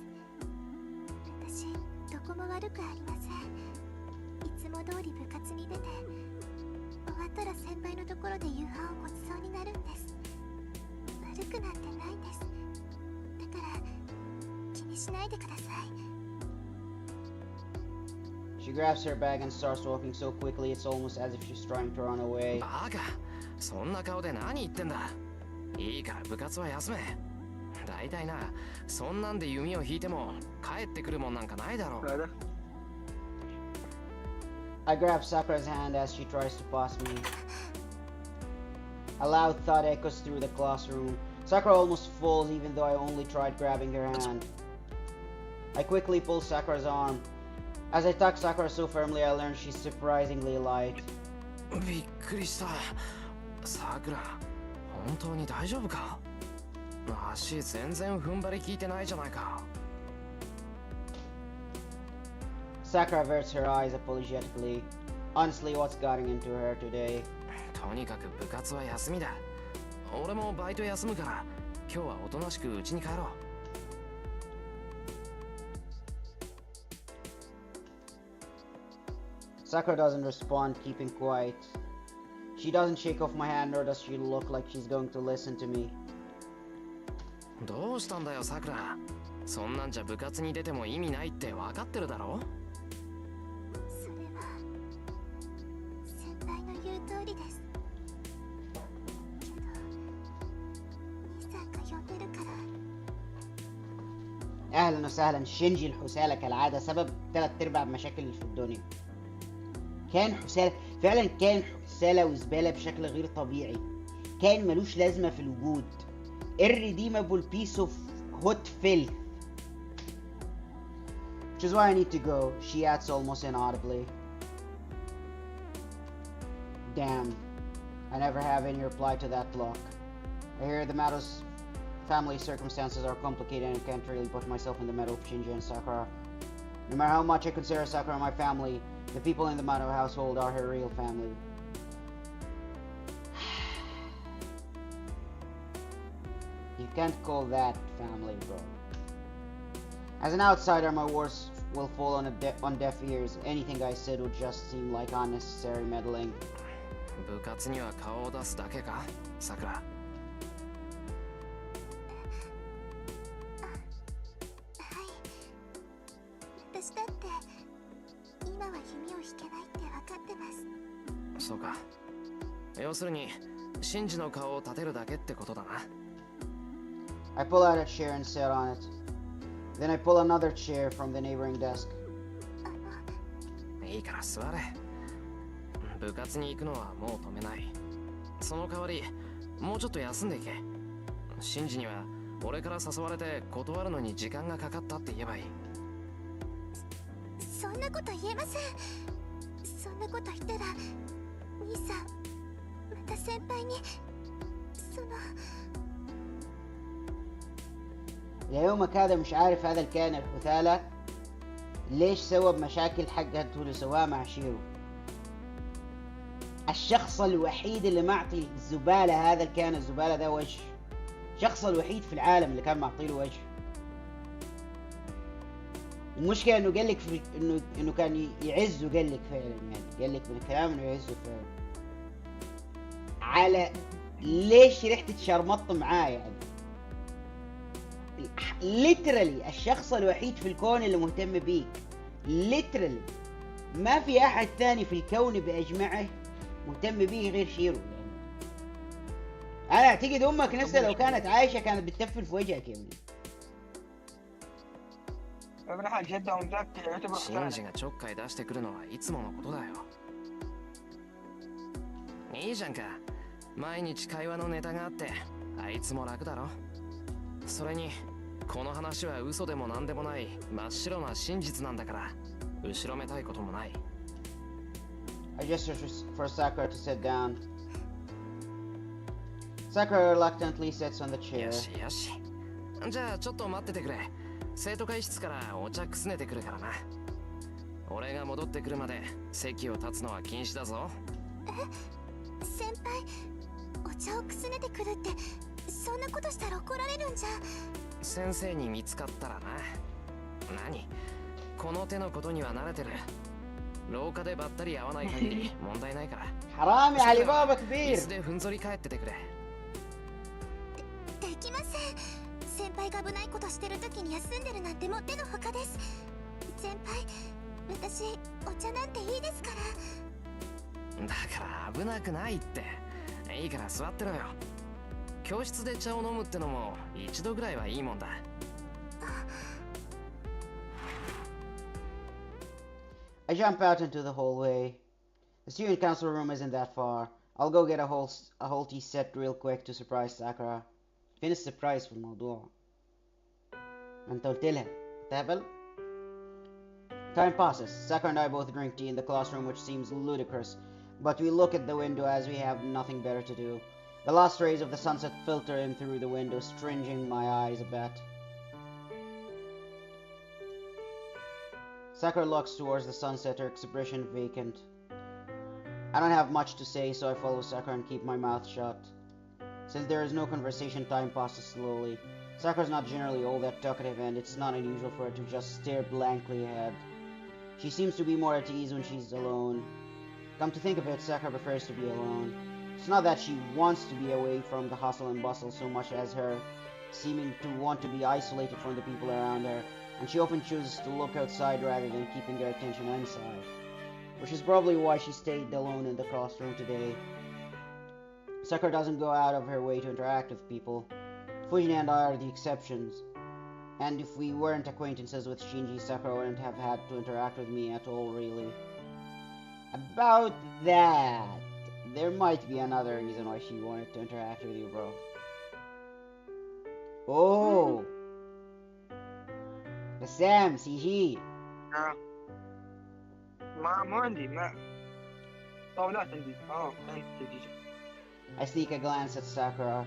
私どこも悪くありません。いつも通り部活に出て終わったら先輩のところで夕飯をごちそうになるんです。悪くなんてないんです。だから気にしないでください。 She grabs her bag and starts walking so quickly it's almost as if she's trying to run away. バカ、そんな顔で何言ってんだ。いいから部活は休め。だいたいな、そんなんで弓を引いても帰ってくるもんなんかないだろう。 هذا I grab Sakura's hand as she tries to pass me. A loud thud echoes through the classroom. Sakura almost falls even though I only tried grabbing her hand. I quickly pull Sakura's arm. As I tug Sakura so firmly, I learn she's surprisingly light. びっくりした。さくら、本当に大丈夫か？足全然踏ん張り効いてないじゃないか。 Sakura averts her eyes apologetically. Honestly, what's gotten into her today? とにかく部活は休みだ。俺もバイト休むから、今日はおとなしく家に帰ろう。 Sakura doesn't respond, keeping quiet. She doesn't shake off my hand, nor does she look like she's going to listen to me. どうしたんだよ、さくら。そんなんじゃ部活に出ても意味ないって分かってるだろ。それは先輩の言う通りです。けど兄さんが呼んでるから。 اهلا وسهلا. شينجي الحسالة كالعادة سبب 3/4 مشاكل اللي في الدنيا. كان حسالة فعلا، كان حسالة وزبالة بشكل غير طبيعي. كان ملوش لازمة في الوجود. irredeemable piece of hot filth. Which is why I need to go, she adds almost inaudibly. Damn, I never have any reply to that block. I hear the Mado's family circumstances are complicated and can't really put myself in the middle of Shinji and Sakura. No matter how much I consider Sakura my family, the people in the Mado household are her real family. You can't call that family, bro. As an outsider, my words will fall on deaf ears. Anything I said would just seem like unnecessary meddling. 部活には顔を出すだけか、さくら。はい。私だって今は弓を引けないって分かってます。そうか。要するに、シンジの顔を立てるだけってことだな。I pull out a chair and sit on it. Then I pull another chair from the neighboring desk. いいから座れ。部活に行くのはもう止めない。その代わり、もうちょっと休んでいけ。シンジには俺から誘われて断るのに時間がかかったって言えばいい。そんなこと言えません。そんなこと言ったら兄さんまた先輩にその ليومك هذا مش عارف هذا الكائن الحثالة ليش سوى بمشاكل حقته اللي سواها مع شيرو. الشخص الوحيد اللي معطي الزبالة هذا الكائن الزبالة ده وجه. الشخص الوحيد في العالم اللي كان معطيله وجه. المشكلة انه قال لك انه كان يعزه، قال لك فعلا يعني، قال لك من الكلام انه يعزه فعلا. على ليش رحت تشرمط معاه يعني؟ ليترالي الشخص الوحيد في الكون اللي مهتم بيك. ليترالي ما في احد ثاني في الكون باجمعه مهتم بيه غير شيرو يعني. انا اعتقد امك نفسها لو كانت عايشه كانت بتتفل في وجهك يا ابني. ابن حاج جدهم ذاك يعتبر シンジ اختنا. がちょっかい出してくるのはいつものことだよ。いいじゃんか。毎日会話のネタがあってあいつも楽だろ。それにこの話は嘘でも何でもない真っ白な真実なんだから後ろめたいこともない。 I gestured for Sakura to sit down. Sakura reluctantly sits on the chair. よしよし。じゃあちょっと待っててくれ。生徒会室からお茶くすねてくるからな。俺が戻ってくるまで席を立つのは禁止だぞ。先輩、お茶をくすねてくるってそんなことしたら怒られるんじゃ。先生に見つかったらな。何この手のことには慣れてる。廊下でばったり会わない限り問題ないから。 حرامي علي بابا 椅 كبير. 子でふんぞり返っててくれ。できません。先輩が危ないことしてる時に休んでるなんてもってのほかです。先輩、私お茶なんていいですから。だから危なくないって。いいから座ってろよ。教室で茶を飲むってのも一度ぐらいはいいもんだ。 I jump out into the hallway. The student council room isn't that far. I'll go get a whole tea set real quick to surprise Sakura. فين السربرايز في الموضوع؟ ما انت قلت لها تهبل. Time passes. Sakura and I both drink tea in the classroom, which seems ludicrous, but we look at the window as we have nothing better to do. The last rays of the sunset filter in through the window, stringing my eyes a bit. Sakura looks towards the sunset, her expression vacant. I don't have much to say, so I follow Sakura and keep my mouth shut. Since there is no conversation, time passes slowly. Sakura's not generally all that talkative, and it's not unusual for her to just stare blankly ahead. She seems to be more at ease when she's alone. Come to think of it, Sakura prefers to be alone. It's not that she wants to be away from the hustle and bustle so much as her seeming to want to be isolated from the people around her, and she often chooses to look outside rather than keeping her attention inside, which is probably why she stayed alone in the classroom today. Sakura doesn't go out of her way to interact with people. Fujin and I are the exceptions, and if we weren't acquaintances with Shinji, Sakura wouldn't have had to interact with me at all, really. About that, there might be another reason why she wanted to interact with you, bro. Oh! Sam, CG. ما عندي ما طاولات عندي. عندي دقيقة. I sneak a glance at Sakura.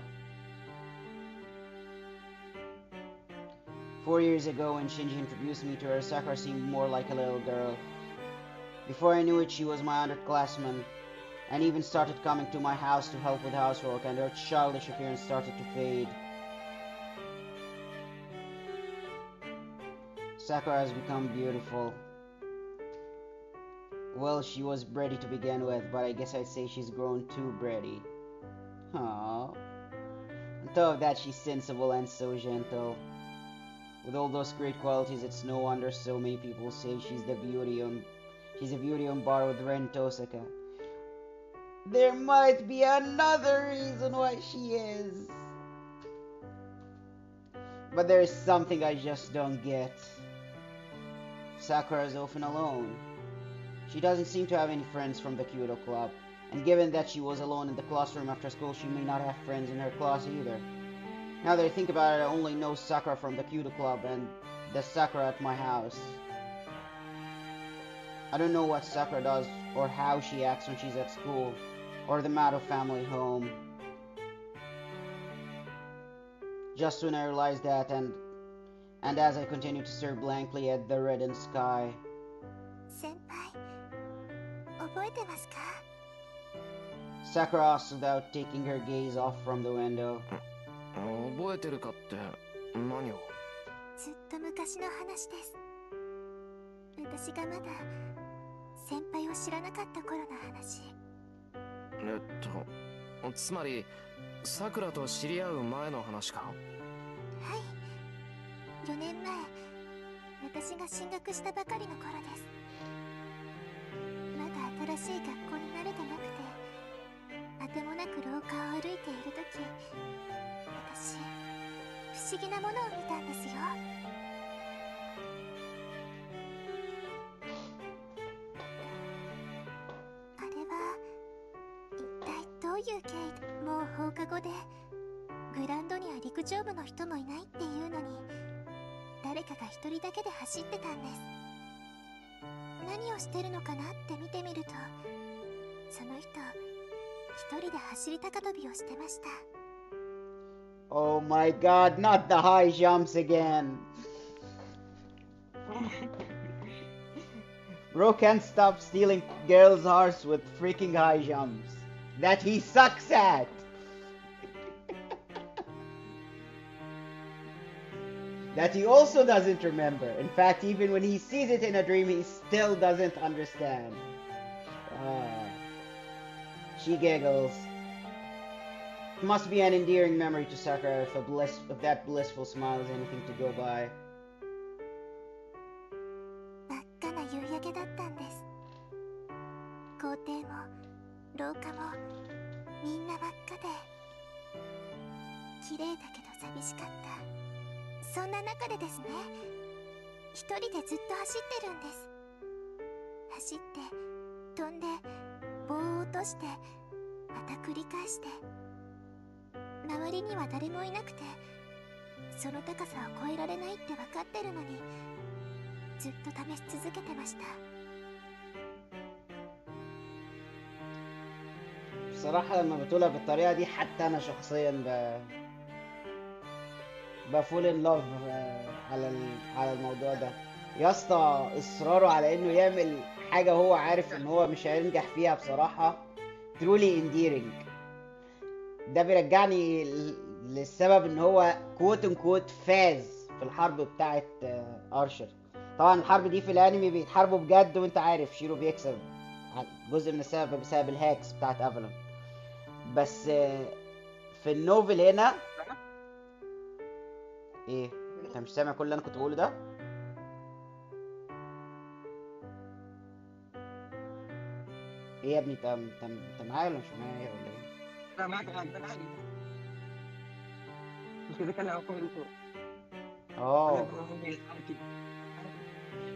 4 years ago, when Shinji introduced me to her, Sakura seemed more like a little girl. Before I knew it, she was my underclassman, and even started coming to my house to help with housework, and her childish appearance started to fade. Sakura has become beautiful. Well, she was bratty to begin with, but I guess I'd say she's grown too bratty. Aww. On top of that, she's sensible and so gentle. With all those great qualities, it's no wonder so many people say she's a beauty on par with Ren Tosaka. There might be another reason why she is. But there is something I just don't get. Sakura is often alone. She doesn't seem to have any friends from the Kyoto Club, and given that she was alone in the classroom after school, she may not have friends in her class either. Now that I think about it, I only know Sakura from the Kyoto Club and the Sakura at my house. I don't know what Sakura does or how she acts when she's at school or the Mato family home. Just when I realized that, and as I continue to stare blankly at the reddened sky. 先輩、覚えてますか？ Sakura asked without taking her gaze off from the window. 覚えてるかって何を？ずっと昔の話です。私がまだ先輩を知らなかった頃の話。つまりさくらと知り合う前の話か？はい、4年前私が進学したばかりの頃です。まだ新しい学校に慣れてなくて、あてもなく廊下を歩いている時、私不思議なものを見たんですよ。あれは一体どういう経緯で、もう放課後でグラウンドには陸上部の人もいないっていうのに、誰かが一人だけで走ってたんです。何をしてるのかなって見てみると、その人一人で走り高跳びをしてました。 Oh my god, not the high jumps again. Bro can't stop stealing girls' hearts with freaking high jumps that he sucks at. That he also doesn't remember. In fact, even when he sees it in a dream, he still doesn't understand. She giggles. It must be an endearing memory to Sakura if that blissful smile is anything to go by. 真っ赤な夕焼けだったんです。校庭も廊下もみんな真っ赤で、綺麗だけど寂しかった。そんな中でですね、一人でずっと走ってるんです。走って飛んで棒を落としてまた繰り返して、周りには誰もいなくて、その高さを越えられないって分かってるのに、ずっと試し続けてました。 بصراحة لما بتقولها بالطريقة دي حتى أنا شخصيا بفول ان لاف على الموضوع ده. يا اسطى اصراره على انه يعمل حاجة هو عارف ان هو مش هينجح فيها بصراحة truly endearing. ده بيرجعني للسبب ان هو كوت ان كوت فاز في الحرب بتاعت ارشر. طبعا الحرب دي في الانمي بيتحاربوا بجد، وانت عارف شيرو بيكسب جزء من السبب بسبب الهاكس بتاعت افلون. بس في النوفل هنا ايه؟ انت مش سامع كل اللي انا كنت بقوله ده؟ ايه يا ابني، انت معايا ولا مش معايا ولا ايه؟ لا معاك، انا معاك. مش كده كان اقول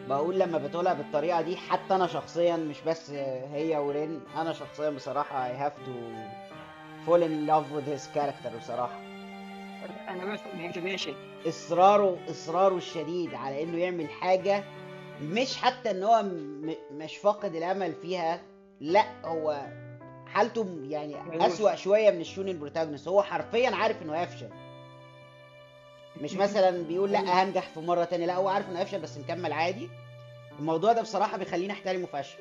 بقول لما بتقولها بالطريقه دي حتى انا شخصيا، مش بس هي ورين، انا شخصيا بصراحه I have to fall in love with his character بصراحه. انا بس موتيفيشن، اصراره الشديد على انه يعمل حاجه، مش حتى ان هو مش فاقد الامل فيها، لا هو حالته يعني اسوأ شويه من الشونين بروتاغونست. هو حرفيا عارف انه هيفشل، مش مثلا بيقول لا هنجح في مره تانية، لا هو عارف انه هيفشل بس مكمل عادي. الموضوع ده بصراحه بيخليني احترمه فشخ.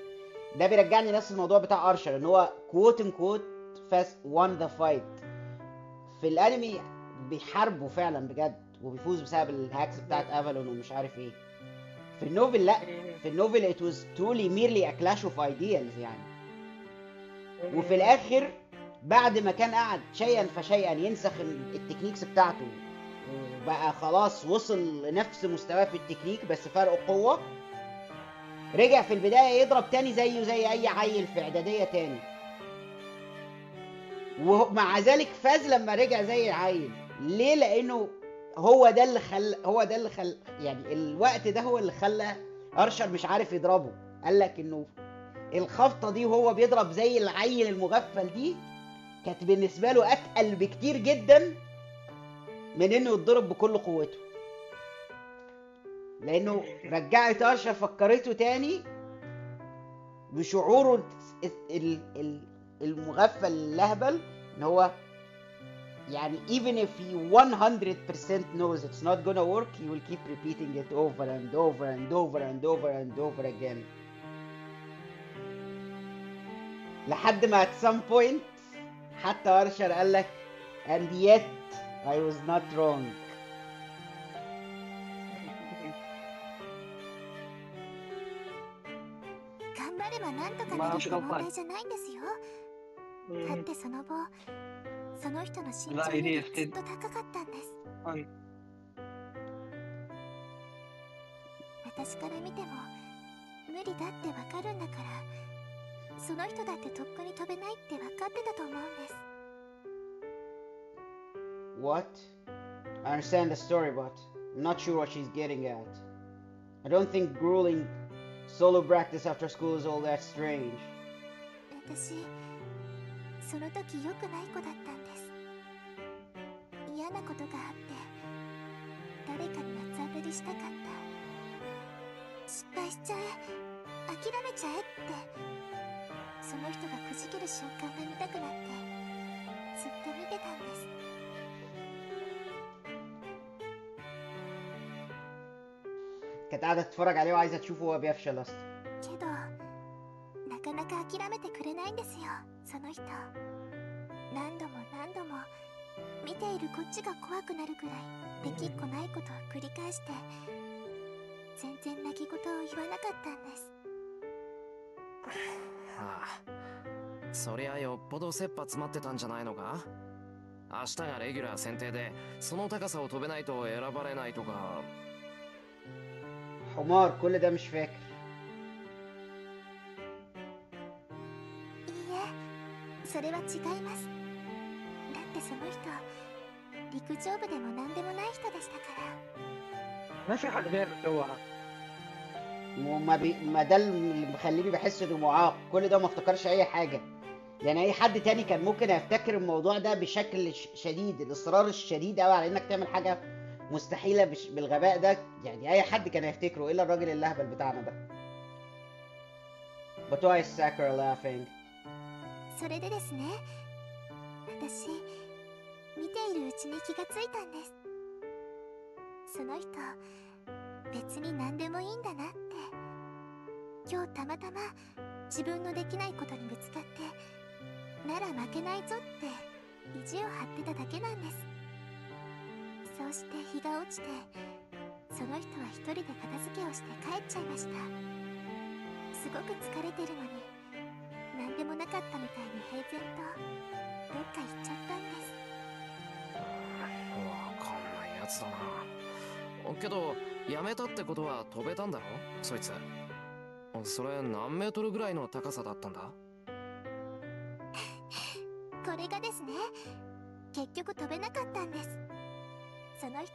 ده بيرجعني نفس الموضوع بتاع ارشر، ان هو كوت ان كوت فاست وان ذا فايت. في الانمي بيحاربوا فعلا بجد وبيفوز بسبب الهاكس بتاعت افالون ومش عارف ايه. في النوفل لا، في النوفل it was truly merely a clash of ideals يعني. وفي الاخر بعد ما كان قاعد شيئا فشيئا ينسخ التكنيكس بتاعته وبقى خلاص وصل لنفس مستواه في التكنيك بس فرق قوة، رجع في البداية يضرب تاني زيه زي اي عيل في اعدادية تاني، ومع ذلك فاز لما رجع زي العيل. ليه؟ لانه هو ده اللي خل يعني الوقت ده هو اللي خلى ارشر مش عارف يضربه. قالك انه الخبطة دي وهو بيضرب زي العيل المغفل دي كانت بالنسبة له اتقل بكتير جدا من انه يتضرب بكل قوته، لانه رجعت ارشر فكرته تاني بشعوره المغفل اللهبل ان هو يعني even if he 100% knows it's not gonna work, he will keep repeating it over and over and over and over and over again. لحد ما at some point حتى أرشر قال لك and yet I was not wrong. 頑張ればなんとかなるって問題じゃないんですよ。だってその後その人の身長よりずっと高かったんです。私から見ても無理だってわかるんだから、その人だってとっくに飛べないって分かってたと思うんです。 What? I understand the story, but I'm not sure what she's getting at. I don't think grueling solo practice after school is all that strange. 私その時良くない子だったんです。嫌なことがあって誰かに夏当たりしたかった。失敗しちゃえ、諦めちゃえって、その人がくじける瞬間が見たくなってずっと見てたんです。 كانت قاعدة تتفرج عليه وعايزة تشوفه وهو بيفشل أصلا. けどなかなか諦めてくれないんですよ、その人。何度も何度も見ているこっちが怖くなるくらいできっこないことを繰り返して全然泣き言を言わなかったんです。ああ、そりゃよっぽど切羽詰まってたんじゃないのか。明日がレギュラー選定でその高さを飛べないと選ばれないとか。 حمار كل ده مش فاكر. いいえ、それは違います。だってその人陸上部でも何でもない人でしたから。 ما في حد غير سواها. ما ده اللي مخليني بحس انه معاق. كل ده ما افتكرش اي حاجة. يعني اي حد تاني كان ممكن يفتكر الموضوع ده بشكل شديد، الاصرار الشديد قوي على انك تعمل حاجة مستحيلة بالغباء ده. يعني اي حد كان يفتكره الا الراجل اللهبل بتاعنا ده. But why is Sakura laughing? それでですね、私見ているうちに気がついたんです。その人別に何でもいいんだなって。今日たまたま自分のできないことにぶつかってなら負けないぞって意地を張ってただけなんです。そうして日が落ちてその人は一人で片付けをして帰っちゃいました。すごく疲れてるのに何でもなかったみたいに平然とどっか行っちゃったんです。わかんないやつだな。けどやめたってことは飛べたんだろそいつ。それ何メートルぐらいの高さだったんだ？これがですね、結局飛べなかったんです。その人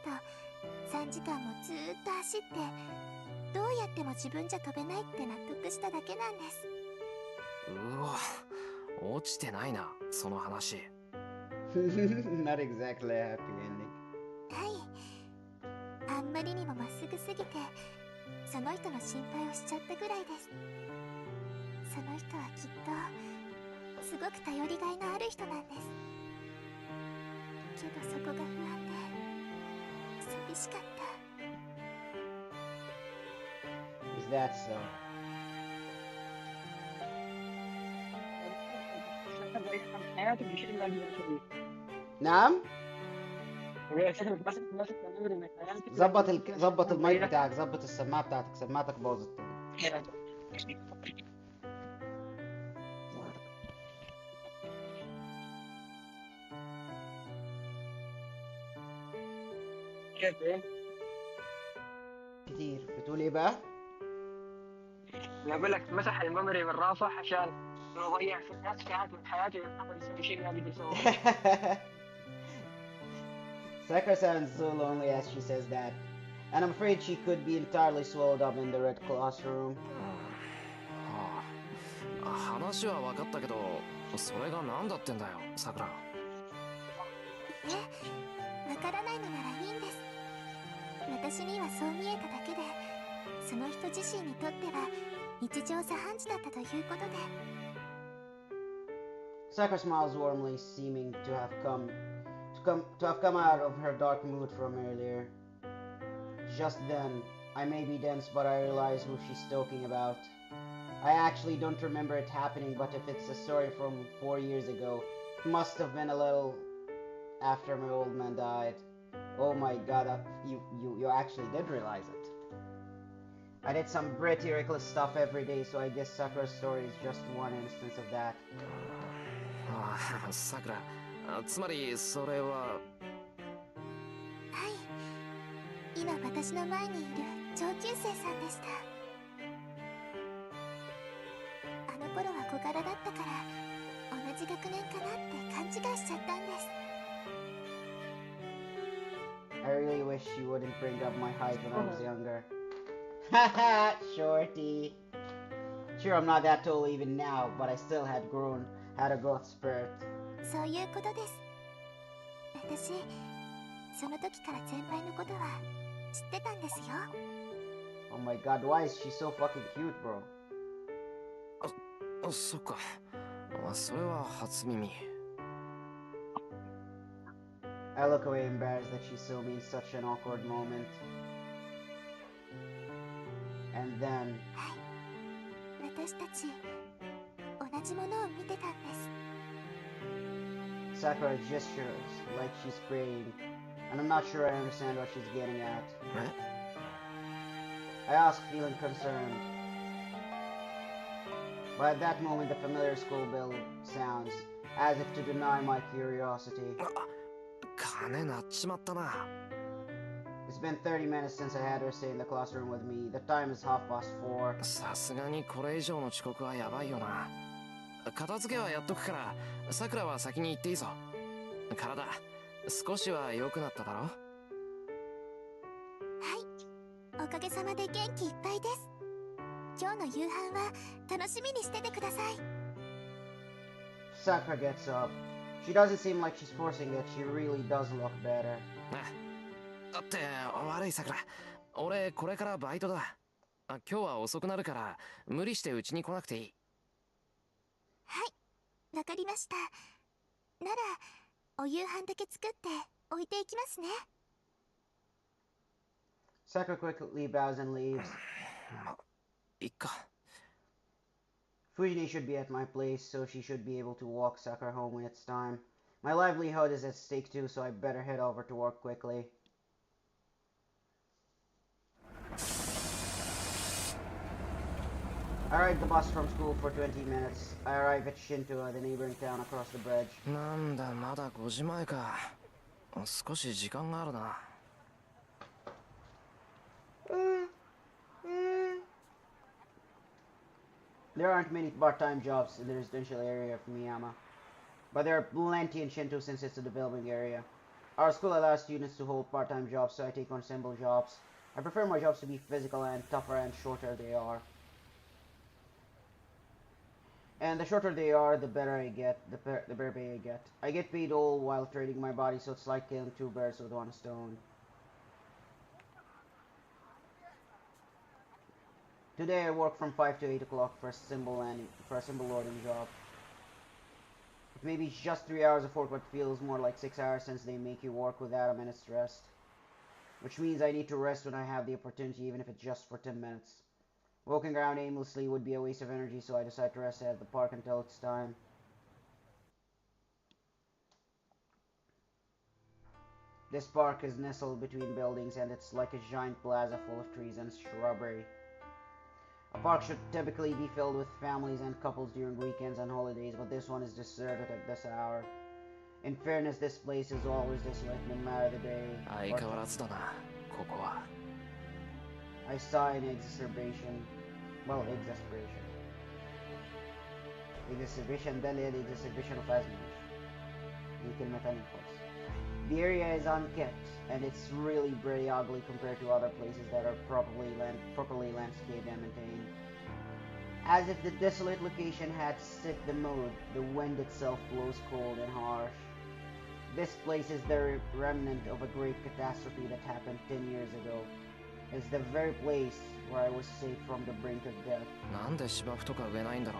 3時間もずーっと走ってどうやっても自分じゃ飛べないって納得しただけなんです。うわ、落ちてないなその話。Not exactly a happy ending. はい、あんまりにもまっすぐすぎてその人の心配をしちゃったぐらいです。その人はきっとすごく頼りがいのある人なんです。けどそこが不安で寂しかった。 Is that so? حياتك بشيء ما اقدر اسويه. نعم. شكلك بس ماسك تمرين من حياتك. ظبط المايك بتاعك، ظبط السماعة بتاعتك، سماعتك باظت. كيف ايه؟ كتير. بتقول ايه بقى؟ اقول لك مسح الميموري من راسه عشان يضيع في الناس ساعات من حياته ويحاول يسوي شيء ما يقدر يسويه. Sakura sounds so lonely as she says that, and I'm afraid she could be entirely swallowed up in the red classroom. 話は分かったけど、それが何だってんだよ、さくら。わからないのならいいんです。私にはそう見えただけで、その人自身にとっては日常茶飯事だったということで。 Sakura smiles warmly, seeming to have come out of her dark mood from earlier. Just then, I may be dense, but I realize who she's talking about. I actually don't remember it happening, but if it's a story from 4 years ago, it must have been a little after my old man died. Oh my god, you actually did realize it. I did some pretty reckless stuff every day, so I guess Sakura's story is just one instance of that. ああ、さくら。つまり、それは。はい今私の前にいる上級生さんでした。あの頃は小柄だったから同じ学年かなって勘違いしちゃったんです。 I really wish you wouldn't bring up my height when I was younger. Haha, shorty. Sure, I'm not that tall even now, but I still had a growth spurt. そういうことです。私その時から先輩のことは知ってたんですよ。 Oh my god, why is she so fucking cute, bro? あ、そっか。それは初耳。I look away embarrassed that she saw me in such an awkward moment. And then... はい私たち同じものを見てたんです。 Sakura gestures like she's praying, and I'm not sure I understand what she's getting at. え I ask, feeling concerned. But at that moment, the familiar school bell sounds, as if to deny my curiosity. 鐘鳴っちまったな。It's been 30 minutes since I had her stay in the classroom with me. The time is 4:30. さすがにこれ以上の遅刻はやばいよな。片付けはやっとくから、さくらは先に行っていいぞ。体、少しは良くなっただろ？はいおかげさまで元気いっぱいです。今日の夕飯は楽しみにしててください。 Sakura gets up. She doesn't seem like she's forcing it. She really does look better. だって悪いさくら。俺これからバイトだ。今日は遅くなるから無理してうちに来なくていい。はいわかりました。ならお夕飯だけ作って置いていきますね。 Sakura quickly bows and leaves. いっか。 Fujini should be at my place, so she should be able to walk Sakura home when it's time. My livelihood is at stake too, so I better head over to work quickly. I ride the bus from school for 20 minutes. I arrive at Shinto, the neighboring town across the bridge. なんだまだ5時前か。少し時間があるな。There aren't many part-time jobs in the residential area of Miyama, but there are plenty in Shinto since it's a developing area. Our school allows students to hold part-time jobs, so I take on simple jobs. I prefer my jobs to be physical and tougher and shorter they are. And the shorter they are, the better I get, the better pay I get. I get paid all while trading my body, so it's like killing two birds with one stone. Today I work from 5 to 8 o'clock for a simple loading job. Maybe it's just 3 hours of work, but feels more like 6 hours since they make you work without a minute's rest. Which means I need to rest when I have the opportunity, even if it's just for 10 minutes. Walking around aimlessly would be a waste of energy, so I decide to rest at the park until it's time. This park is nestled between buildings, and it's like a giant plaza full of trees and shrubbery. A park should typically be filled with families and couples during weekends and holidays, but this one is deserted at this hour. In fairness, this place is always desolate no matter the day. 相変わらずだな、ここは。I sigh in exacerbation. Well, exasperation. Exacerbation دليل exacerbation of asthma. دي كلمة تانية خالص. The area is unkept, and it's really pretty ugly compared to other places that are properly landscaped and maintained. As if the desolate location had set the mood, the wind itself blows cold and harsh. This place is the remnant of a great catastrophe that happened 10 years ago. It's the very place where I was saved from the brink of death. なんで芝生とか植えないんだろ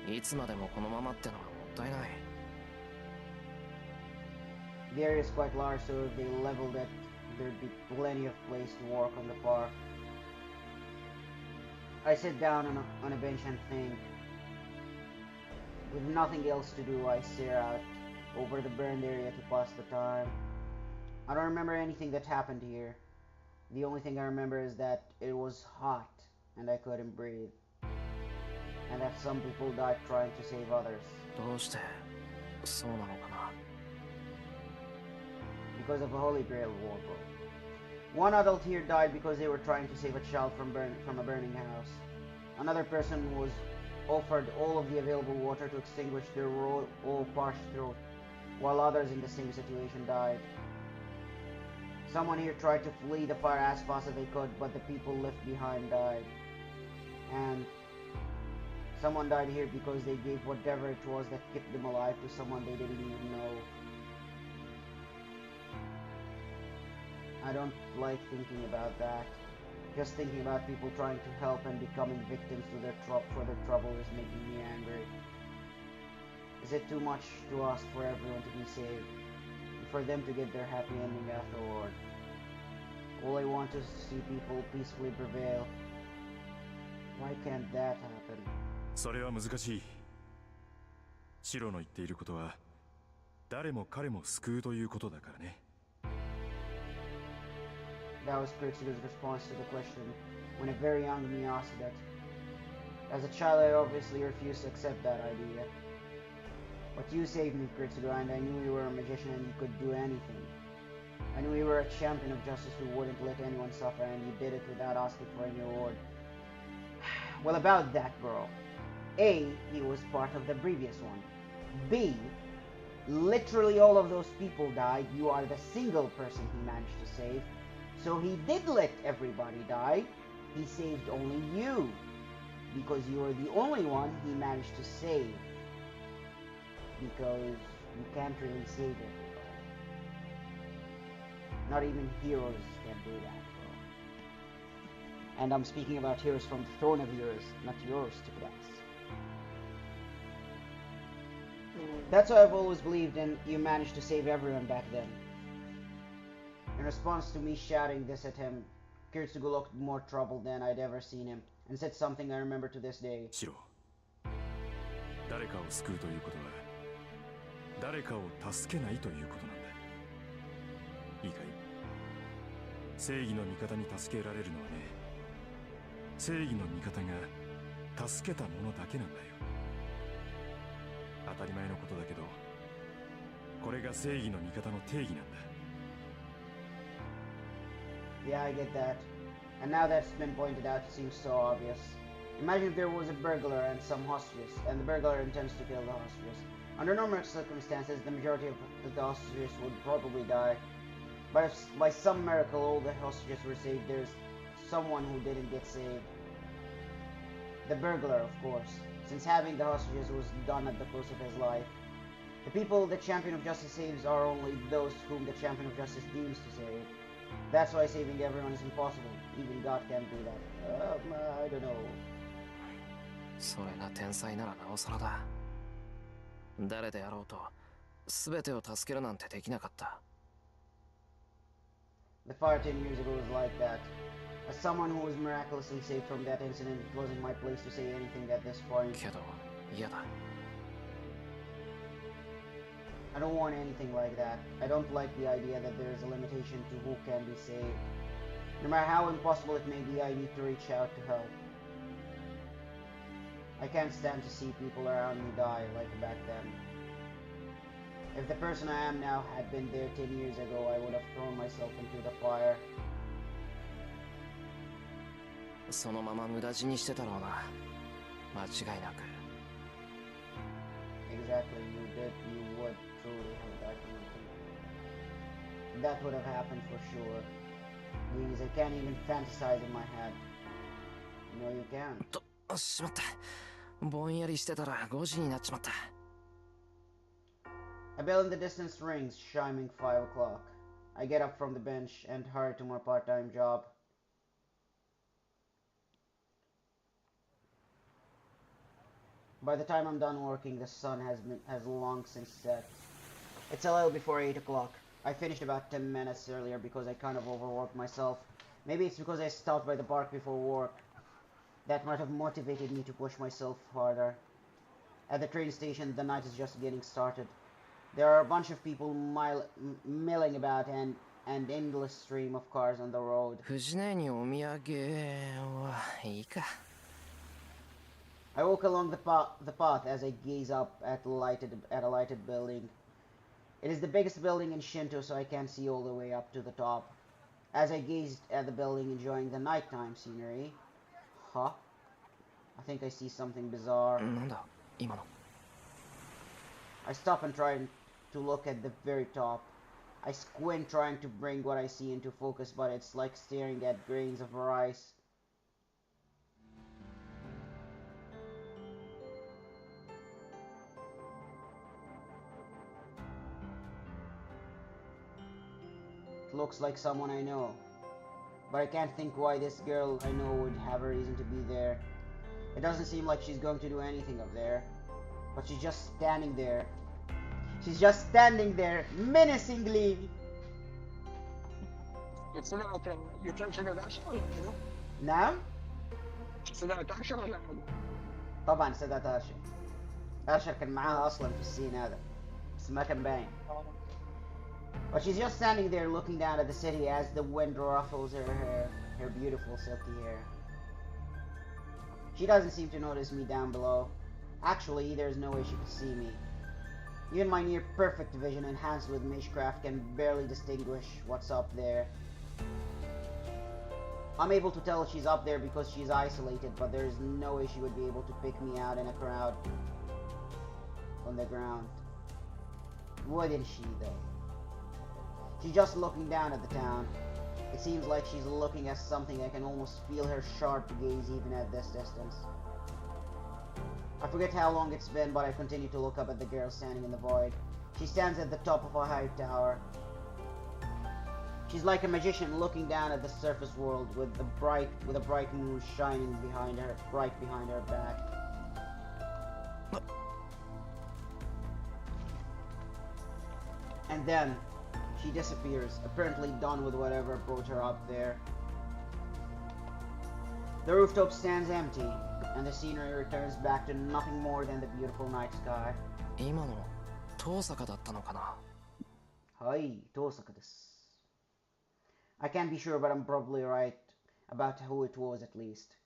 う。いつまでもこのままってのはもったいない。The area is quite large, so if they leveled it, there'd be plenty of place to work on the park. I sit down on a bench and think. With nothing else to do, I stare out over the burned area to pass the time. I don't remember anything that happened here. The only thing I remember is that it was hot and I couldn't breathe. And that some people died trying to save others. どうしてそうなのかな。 Because of a Holy Grail war, bro. One adult here died because they were trying to save a child from a burning house. Another person was offered all of the available water to extinguish their all parched throat, while others in the same situation died. Someone here tried to flee the fire as fast as they could, but the people left behind died. And someone died here because they gave whatever it was that kept them alive to someone they didn't even know. I don't like thinking about that. Just thinking about people trying to help and becoming victims to their trouble is making me angry. Is it too much to ask for everyone to be saved? And for them to get their happy ending afterward? All I want is to see people peacefully prevail. Why can't that happen? それは難しい。シロの言っていることは誰も彼も救うということだからね。 That was Kurtsuga's response to the question when a very young me asked that. As a child, I obviously refused to accept that idea. But you saved me, Kurtsuga, and I knew you were a magician and you could do anything. I knew you were a champion of justice who wouldn't let anyone suffer, and you did it without asking for any reward. Well, about that, bro. A, he was part of the previous one. B, literally all of those people died. You are the single person he managed to save. So he did let everybody die. He saved only you. Because you are the only one he managed to save. Because you can't really save everybody. Not even heroes can do that, bro. And I'm speaking about heroes from the throne of heroes, not yours, stupid ass. That's what I've always believed, and you managed to save everyone back then. In response to me shouting this at him, Kurtsuga looked more troubled than I'd ever seen him, and said something I remember to this day. シロ、誰かを救うということは誰かを助けないということなんだ。いいかい？正義の味方に助けられるのはね、正義の味方が助けた者だけなんだよ。当たり前のことだけど、これが正義の味方の定義なんだ。 Yeah, I get that. And now that's been pointed out, it seems so obvious. Imagine if there was a burglar and some hostages, and the burglar intends to kill the hostages. Under normal circumstances, the majority of the hostages would probably die. But if by some miracle all the hostages were saved, there's someone who didn't get saved. The burglar, of course, since having the hostages was done at the close of his life. The people the Champion of Justice saves are only those whom the Champion of Justice deems to save. That's why saving everyone is impossible. Even God can't do that. I don't know. それが天才ならなおさらだ。誰であろうと全てを助けるなんてできなかった。 The fire 10 years ago was like that. As someone who was miraculously saved from that incident, it wasn't my place to say anything at this point. けど嫌だ。 I don't want anything like that. I don't like the idea that there is a limitation to who can be saved. No matter how impossible it may be, I need to reach out to help. I can't stand to see people around me die like back then. If the person I am now had been there 10 years ago, I would have thrown myself into the fire. そのまま無駄死にしてたろうな。間違いなく。 Exactly, you would truly have died from it. That would have happened for sure. Please, I can't even fantasize in my head. No, you can't. と、しまった。ぼんやりしてたら5時になっちまった。 A bell in the distance rings, chiming 5 o'clock. I get up from the bench and hurry to my part-time job. By the time I'm done working, the sun has long since set. It's a little before 8 o'clock. I finished about 10 minutes earlier because I kind of overworked myself. Maybe it's because I stopped by the park before work. That might have motivated me to push myself harder. At the train station, the night is just getting started. There are a bunch of people milling about and an endless stream of cars on the road. 藤根にお土産はいいか。 I walk along the path as I gaze up at a lighted building. It is the biggest building in Shinto, so I can't see all the way up to the top. As I gazed at the building, enjoying the nighttime scenery, I think I see something bizarre. なんだ今の。 I stop and try to look at the very top. I squint trying to bring what I see into focus, but it's like staring at grains of rice. It looks like someone I know. But I can't think why this girl I know would have a reason to be there. It doesn't seem like she's going to do anything up there. But she's just standing there. She's just standing there, menacingly. يتسلل أكشن ولا كده؟ نعم؟ سلالة أكشن ولا كده؟ طبعا سادات أرشر. أرشر كان معاها أصلا في السين هذا. بس ما كان باين. But she's just standing there looking down at the city as the wind ruffles her hair, her beautiful silky hair. She doesn't seem to notice me down below. Actually, there's no way she could see me. Even my near perfect vision enhanced with Mishcraft can barely distinguish what's up there. I'm able to tell she's up there because she's isolated, but there's no way she would be able to pick me out in a crowd on the ground. Wouldn't she, though? She's just looking down at the town. It seems like she's looking at something. I can almost feel her sharp gaze even at this distance. I forget how long it's been, but I continue to look up at the girl standing in the void. She stands at the top of a high tower. She's like a magician looking down at the surface world with a bright moon shining behind her, right behind her back. And then she disappears, apparently done with whatever brought her up there. The rooftop stands empty, and the scenery returns back to nothing more than the beautiful night sky. 今の遠坂だったのかな。 Hi, Tosaka desu. I can't be sure, but I'm probably right about who it was at least.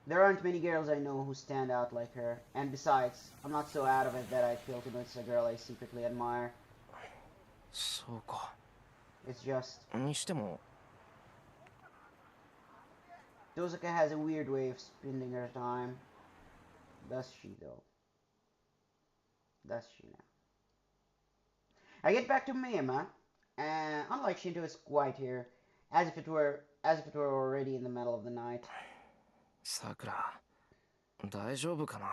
There aren't many girls I know who stand out like her, and besides, I'm not so out of it that I'd feel to miss a girl I secretly admire. そうか。 It's just, にしても Tosaka has a weird way of spending her time. Does she, though? Does she now? I get back to Miyama, and unlike Shinto, it's quiet here, as if it were already in the middle of the night. さくら大丈夫かな。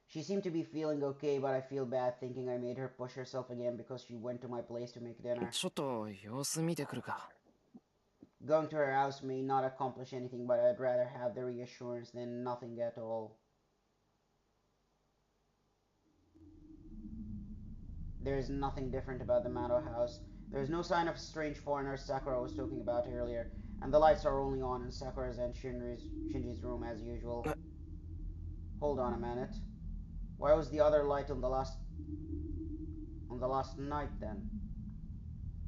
She seemed to be feeling okay, but I feel bad thinking I made her push herself again because she went to my place to make dinner. ちょっと様子見てくるか。 Going to her house may not accomplish anything, but I'd rather have the reassurance than nothing at all. There is nothing different about the Mado house. There is no sign of strange foreigners Sakura was talking about earlier, and the lights are only on in Sakura's and Shinji's room as usual. Hold on a minute. Why was the other light on the last night then?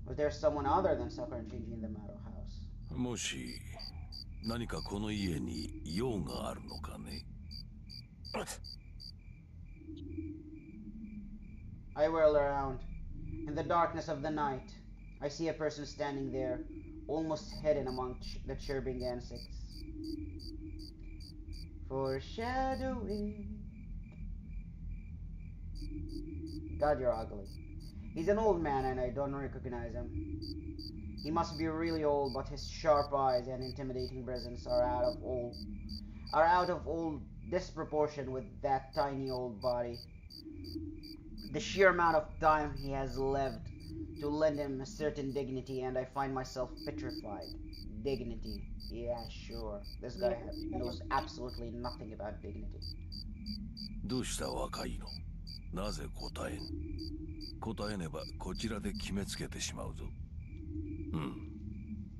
Was there someone other than Sakura and Shinji in the Mado house? もし何かこの家に用があるのかね。 I whirl around. In the darkness of the night, I see a person standing there, almost hidden among the chirping insects. Foreshadowing. God, you're ugly. He's an old man and I don't recognize him. He must be really old, but his sharp eyes and intimidating presence are out of all disproportion with that tiny old body. The sheer amount of time he has lived to lend him a certain dignity, and I find myself petrified. Dignity. Yeah, sure. This guy knows absolutely nothing about dignity. どうした若いの。なぜ答えん。答えねばこちらで決めつけてしまうぞ。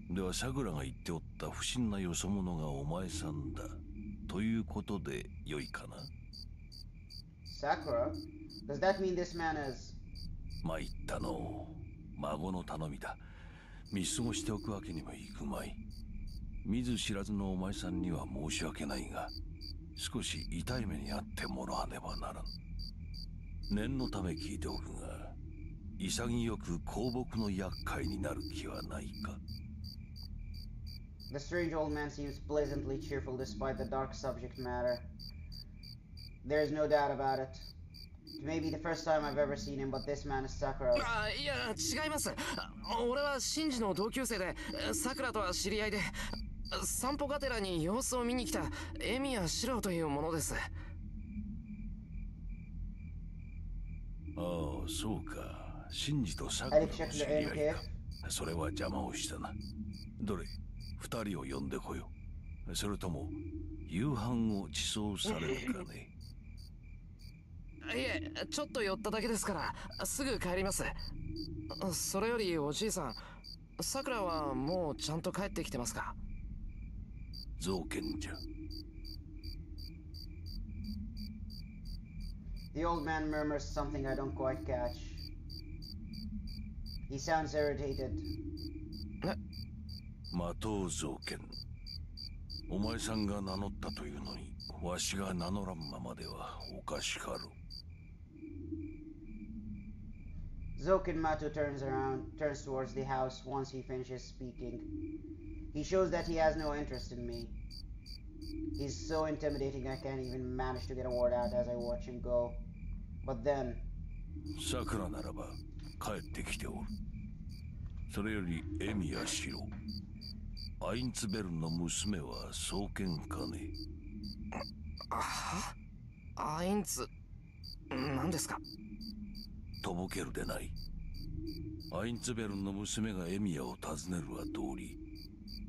ではさくらが言っておった不審なよそ者がお前さんだということでよいかな。 Sakura? Does that mean this man is... 参ったのう。孫の頼みだ。見過ごしておくわけにもいくまい。見ず知らずのお前さんには申し訳ないが、少し痛い目に遭ってもらわねばならん。念のため聞いておくが、潔く香木の厄介になる気はないか。 The strange old man seems pleasantly cheerful despite the dark subject matter. There's no doubt about it. It may be the first time I've ever seen him, but this man is Sakura. あ、いや違います。俺はシンジの同級生で、さくらとは知り合いで、散歩がてらに様子を見に来たエミヤシロというものです。ああ、そうか。シンジとさくらの知り合いか。それは邪魔をしたな。どれ、二人を呼んでこよう。それとも夕飯を馳走されるかね。いえ、ちょっと寄っただけですからすぐ帰ります。それよりおじいさん、さくらはもうちゃんと帰ってきてますか？造見じゃ。 The old man murmurs something I don't quite catch. He sounds irritated. 魔頭造見。お前さんが名乗ったというのに、わしが名乗らんままではおかしかろう。 Zokinmatu turns towards the house once he finishes speaking. He shows that he has no interest in me. He's so intimidating I can't even manage to get a word out as I watch him go. But then... さくらならば帰ってきておる。それよりエミヤシロ、アインツベルンの娘は双剣かね。アインツ、何ですか？とぼけるでない。アインツベルンの娘がエミヤを訪ねるは通り、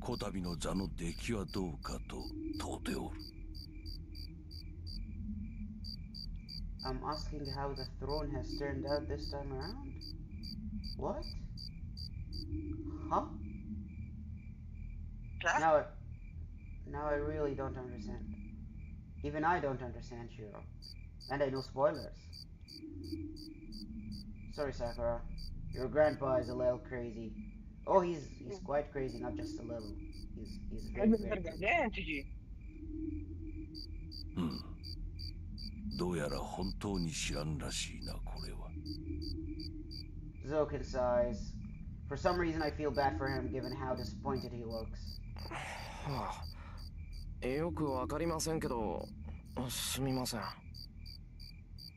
こたびの座の出来はどうかと問うておる。I'm asking how the throne has turned out this time around? What? Huh? Now I really don't understand. Even I don't understand, Shiro. And I know spoilers. Sorry, Sakura. Your grandpa is a little crazy. Oh, he's quite crazy, not just a little. He's very, very crazy. うん。どうやら本当に知らんらしいな、これは。 Zokin sighs. For some reason I feel bad for him given how disappointed he looks. はあ、よくわかりませんけど、すみません。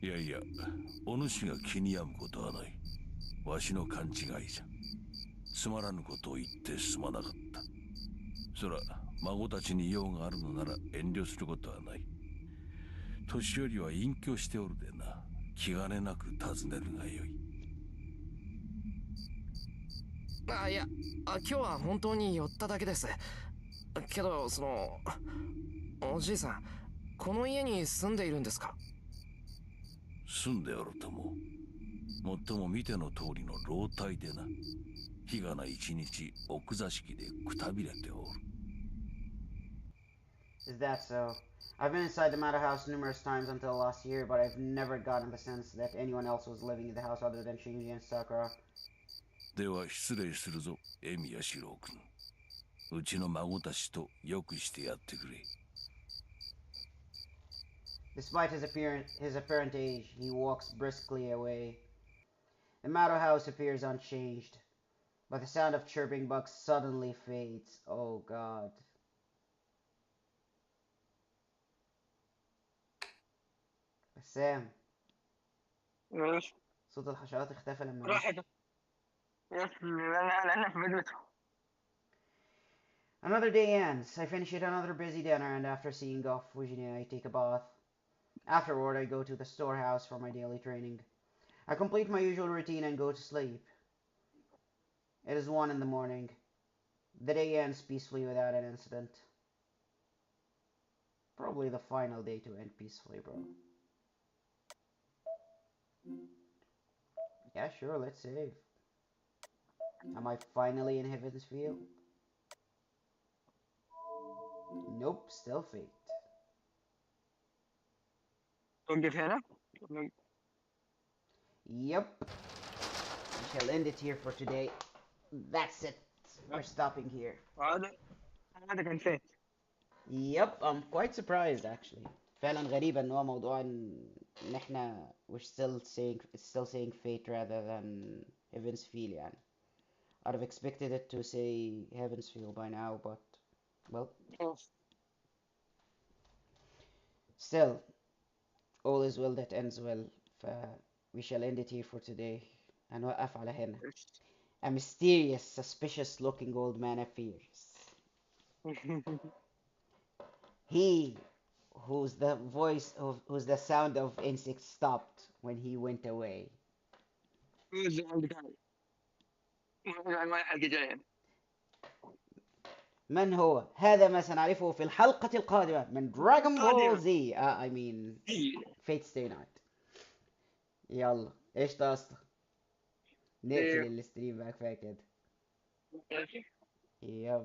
いやいや、お主が気に病むことはない。わしの勘違いじゃ。つまらぬことを言ってすまなかった。そら、孫たちに用があるのなら遠慮することはない。年寄りは隠居しておるでな。気兼ねなく尋ねるがよい。あ、いや、今日は本当に寄っただけです。けど、おじいさん、この家に住んでいるんですか？住んでおるとも。もっとも見ての通りの老体でな。日がな一日奥座敷でくたびれておる。 Is that so? I've been inside the Matter House numerous times until last year, but I've never gotten the sense that anyone else was living in the house other than Shinji and Sakura. では失礼するぞ、エミヤシロウ君。うちの孫たちとよくしてやってくれ。 Despite his apparent age, he walks briskly away. The Matter House appears unchanged, but the sound of chirping bugs suddenly fades. Oh god. بسام ماشي. صوت الحشرات اختفى لما راحت. لأنها في بدلته. Another day ends. I finish yet another busy dinner, and after seeing off Fujine, I take a bath. Afterward, I go to the storehouse for my daily training. I complete my usual routine and go to sleep. It is 1 in the morning. The day ends peacefully without an incident. Probably the final day to end peacefully, bro. Yeah, sure, let's save. Am I finally in Heaven's Field? Nope, still fate. توقف هنا. Yep. We shall end it here for today. That's it. We're stopping here. هذا كان فيت. Yep, I'm quite surprised actually. فعلا غريبة ان هو موضوع ان احنا we're still saying fate rather than Heaven's Feel يعني. I'd have expected it to say Heaven's Feel by now, but well, still, all is well that ends well. We shall end it here for today. هنوقف على هنا. A mysterious, suspicious-looking old man appears. He, who's the sound of insects stopped when he went away. الحلقة جاية. من هو؟ هذا ما سنعرفه في الحلقة القادمة من Dragon Ball Z. I mean, Fate Stay Night. يلا، قشطة يا اسطى. نقفل الستريم بقى كفاية كده. يب.